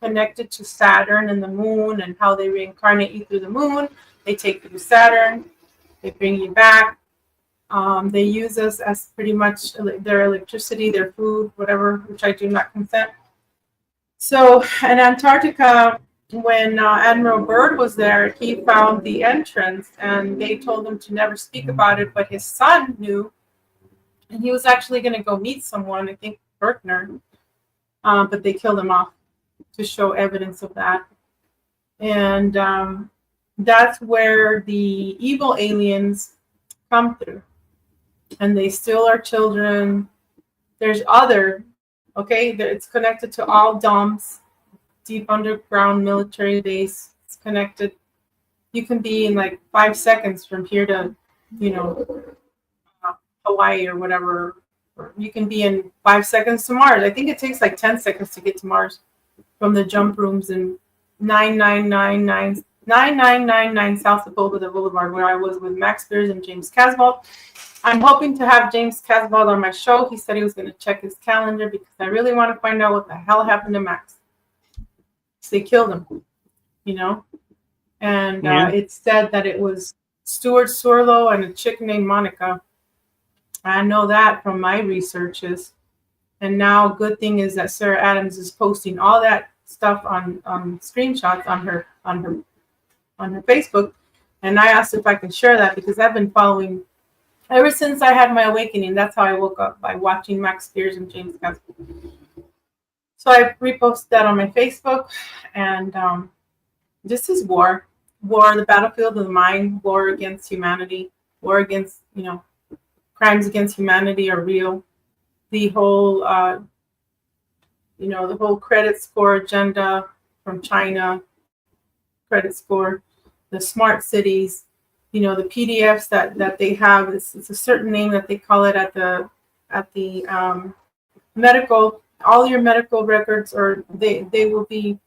connected to Saturn and the moon and how they reincarnate you through the moon. They take you to Saturn, they bring you back. They use us as pretty much their electricity, their food, whatever, which I do not consent. So in Antarctica, when Admiral Byrd was there, he found the entrance, and they told him to never speak about it, but his son knew, and he was actually going to go meet someone, I think Berkner, but they killed him off to show evidence of that. And that's where the evil aliens come through, and they steal our children. There's other, okay, it's connected to all DOMs, deep underground military base. It's connected. You can be in like 5 seconds from here to, Hawaii or whatever. Or you can be in 5 seconds to Mars. I think it takes like 10 seconds to get to Mars from the jump rooms in 9999 South Dakota Boulevard, where I was with Max Spears and James Caswald. I'm hoping to have James Caswald on my show. He said he was going to check his calendar because I really want to find out what the hell happened to Max. They killed him, and it's said that it was Stuart Swirlo and a chick named Monica. I know that from my researches. And now, good thing is that Sarah Adams is posting all that stuff on screenshots on her Facebook. And I asked if I can share that because I've been following ever since I had my awakening. That's how I woke up, by watching Max Spears and James Caswell. So I reposted that on my Facebook, and this is war, the battlefield of the mind, war against humanity, war against, crimes against humanity are real. The whole, the whole credit score agenda from China, credit score, the smart cities, the PDFs that they have. It's a certain name that they call it at the medical. All your medical records, or they will be,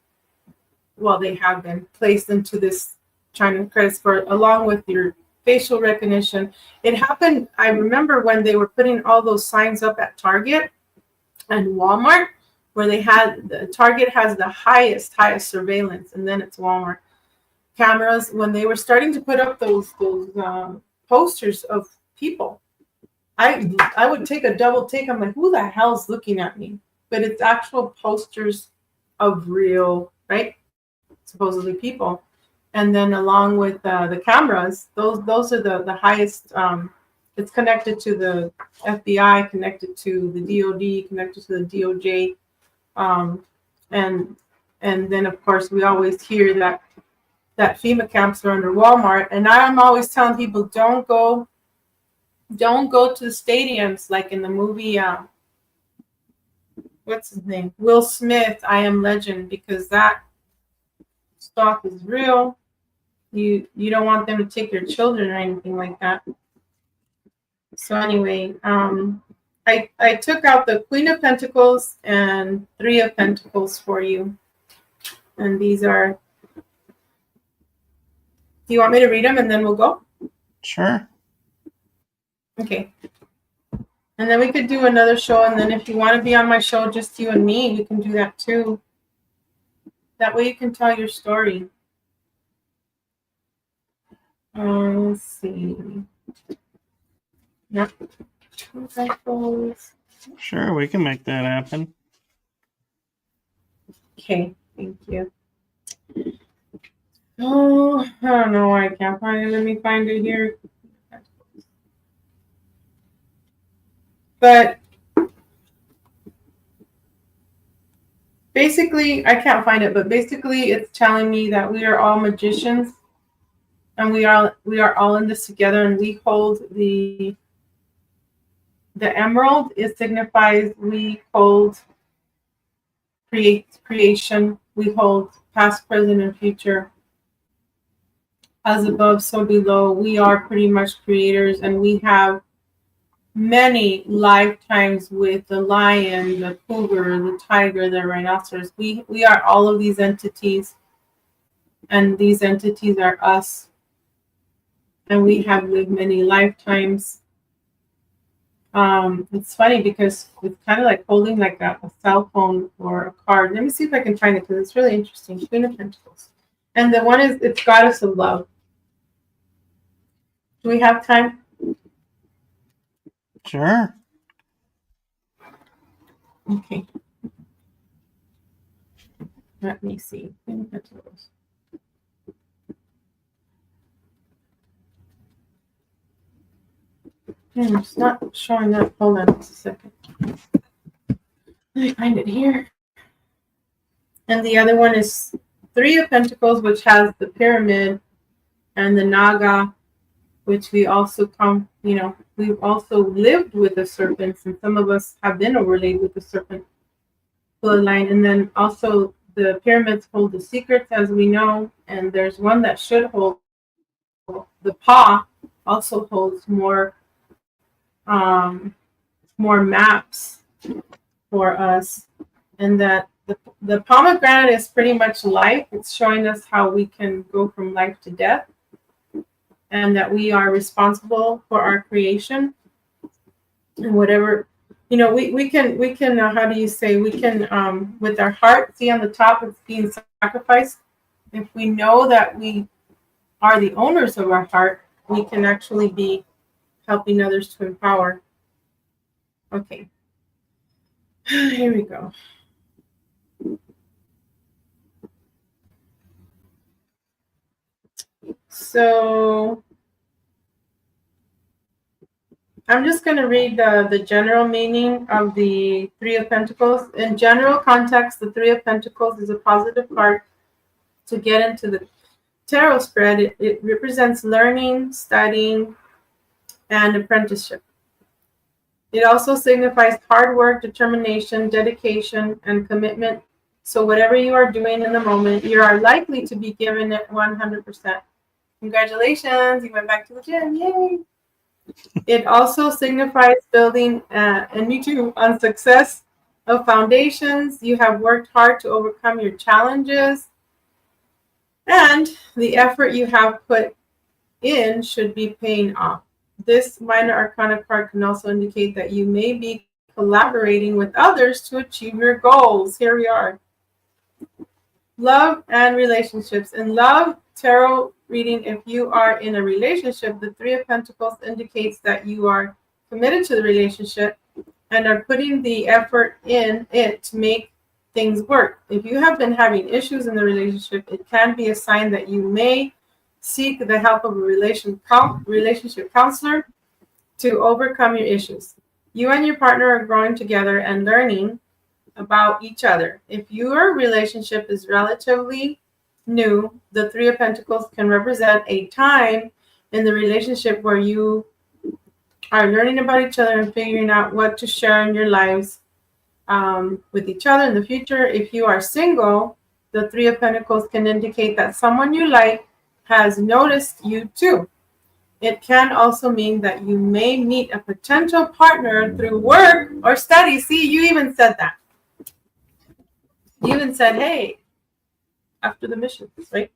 well, they have been placed into this China credit score along with your facial recognition. It happened, I remember when they were putting all those signs up at Target and Walmart, where they had, Target has the highest surveillance, and then it's Walmart cameras. When they were starting to put up those posters of people, I would take a double take. I'm like, who the hell's looking at me? but it's actual posters of real, right? Supposedly people. And then along with the cameras, those are the highest. It's connected to the FBI, connected to the DOD, connected to the DOJ, and then of course we always hear that FEMA camps are under Walmart. And I'm always telling people, don't go to the stadiums like in the movie. What's his name? Will Smith, I Am Legend, because that stuff is real. You don't want them to take your children or anything like that. So anyway, I took out the Queen of Pentacles and Three of Pentacles for you. And these are, do you want me to read them and then we'll go? Sure. Okay. And then we could do another show. And then if you want to be on my show, just you and me, we can do that too. That way you can tell your story. Let's see. Yep. Sure, we can make that happen. Okay, thank you. Oh, I don't know why I can't find it. Let me find it here. But basically, I can't find it, but basically it's telling me that we are all magicians and we are all in this together, and we hold the emerald. It signifies we hold creation, we hold past, present, and future. As above, so below. We are pretty much creators, and we have many lifetimes with the lion, the cougar, the tiger, the rhinoceros. We are all of these entities, and these entities are us. And we have lived many lifetimes. It's funny because it's kind of like holding like a cell phone or a card. Let me see if I can find it because it's really interesting. Queen of Pentacles. And the one is, it's Goddess of Love. Do we have time? Sure. Okay. Let me see. Queen of Pentacles. It's not showing up. Hold on just a second. Let me find it here. And the other one is Three of Pentacles, which has the pyramid and the Naga, which we also come, we've also lived with the serpents, and some of us have been overlaid with the serpent bloodline. And then also the pyramids hold the secrets, as we know, and there's one that should hold, the paw also holds more maps for us, and that the pomegranate is pretty much life. It's showing us how we can go from life to death, and that we are responsible for our creation. And whatever, we can how do you say, we can with our heart, see on the top it's being sacrificed. If we know that we are the owners of our heart, we can actually be helping others to empower. Okay, here we go. So I'm just going to read the general meaning of the Three of Pentacles. In general context, the Three of Pentacles is a positive card to get into the tarot spread. It represents learning, studying, and apprenticeship. It also signifies hard work, determination, dedication, and commitment. So whatever you are doing in the moment, you are likely to be given it 100%. Congratulations, you went back to the gym, yay! It also signifies building, and me too, on success of foundations. You have worked hard to overcome your challenges, and the effort you have put in should be paying off. This minor arcana card can also indicate that you may be collaborating with others to achieve your goals. Here we are. Love and relationships. In love tarot reading, if you are in a relationship, the Three of Pentacles indicates that you are committed to the relationship, and are putting the effort in it to make things work. If you have been having issues in the relationship, it can be a sign that you may seek the help of a relationship counselor to overcome your issues. You and your partner are growing together and learning about each other. If your relationship is relatively new, the Three of Pentacles can represent a time in the relationship where you are learning about each other and figuring out what to share in your lives with each other in the future. If you are single, the Three of Pentacles can indicate that someone you like has noticed you too. It can also mean that you may meet a potential partner through work or study. See, you even said that. You even said, hey, after the missions, right?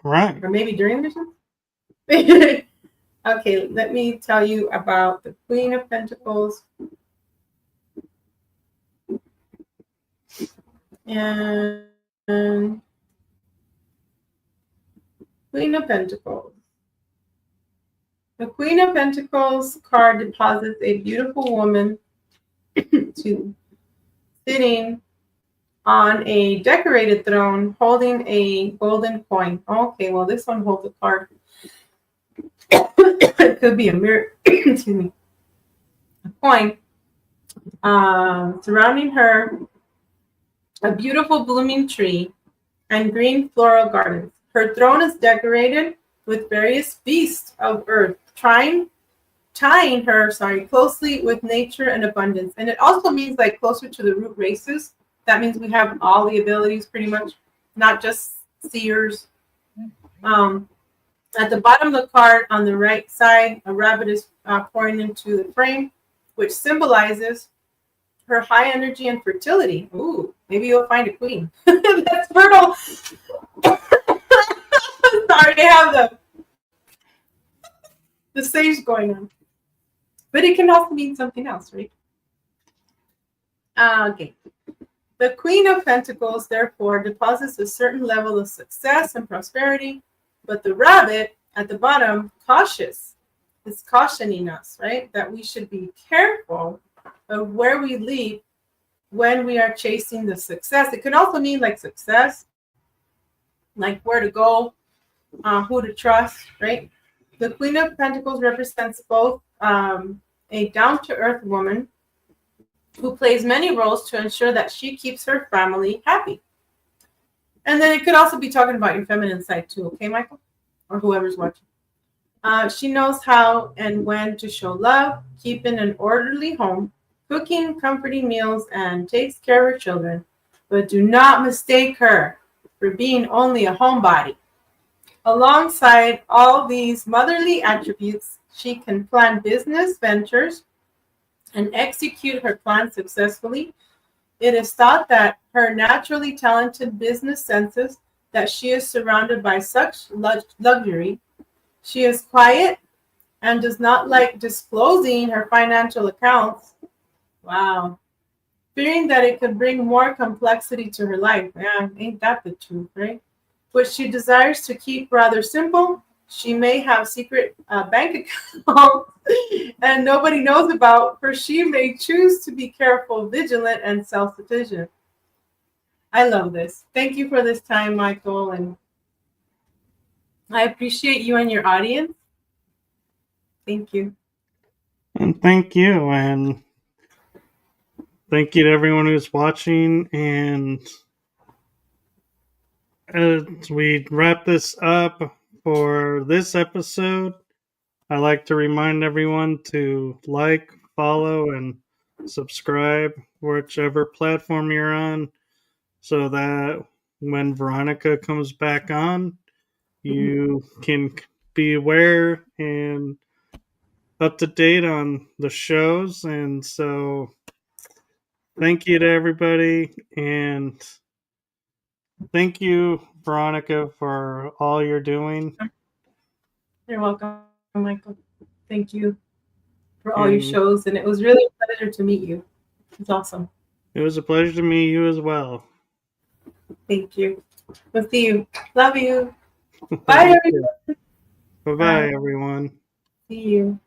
Right. Or maybe during the mission? Okay, let me tell you about the Queen of Pentacles. And Queen of Pentacles. The Queen of Pentacles card deposits a beautiful woman sitting on a decorated throne holding a golden coin. Okay, well, this one holds a card. It could be a mirror, excuse me, a coin. Surrounding her, a beautiful blooming tree and green floral gardens. Her throne is decorated with various beasts of earth, tying her closely with nature and abundance. And it also means like closer to the root races. That means we have all the abilities pretty much, not just seers. At the bottom of the card on the right side, a rabbit is pouring into the frame, which symbolizes her high energy and fertility. Ooh, maybe you'll find a queen that's fertile. Sorry, they have the sage going on. But it can also mean something else, right? Okay. The Queen of Pentacles, therefore, deposits a certain level of success and prosperity, but the rabbit at the bottom, cautious, is cautioning us, right? That we should be careful of where we leap when we are chasing the success. It can also mean like success, like where to go, who to trust, right? The Queen of Pentacles represents both a down-to-earth woman who plays many roles to ensure that she keeps her family happy. And then it could also be talking about your feminine side too, okay, Michael? Or whoever's watching. She knows how and when to show love, keeping an orderly home, cooking comforting meals, and takes care of her children. But do not mistake her for being only a homebody. Alongside all these motherly attributes, she can plan business ventures and execute her plans successfully. It is thought that her naturally talented business senses that she is surrounded by such luxury. She is quiet and does not like disclosing her financial accounts. Wow. Fearing that it could bring more complexity to her life. Yeah, ain't that the truth, right? Which she desires to keep rather simple. She may have secret bank accounts and nobody knows about, for she may choose to be careful, vigilant, and self-sufficient. I love this. Thank you for this time, Michael, and I appreciate you and your audience. Thank you. And thank you. And thank you to everyone who's watching. And as we wrap this up for this episode, I like to remind everyone to like, follow, and subscribe whichever platform you're on, so that when Veronica comes back on, you can be aware and up to date on the shows. And so thank you to everybody, and thank you, Veronica, for all you're doing. You're welcome, Michael. Thank you for all your shows, and it was really a pleasure to meet you. It's awesome. It was a pleasure to meet you as well. Thank you. We'll see you. Love you. Bye, everyone. Bye-bye, everyone. See you.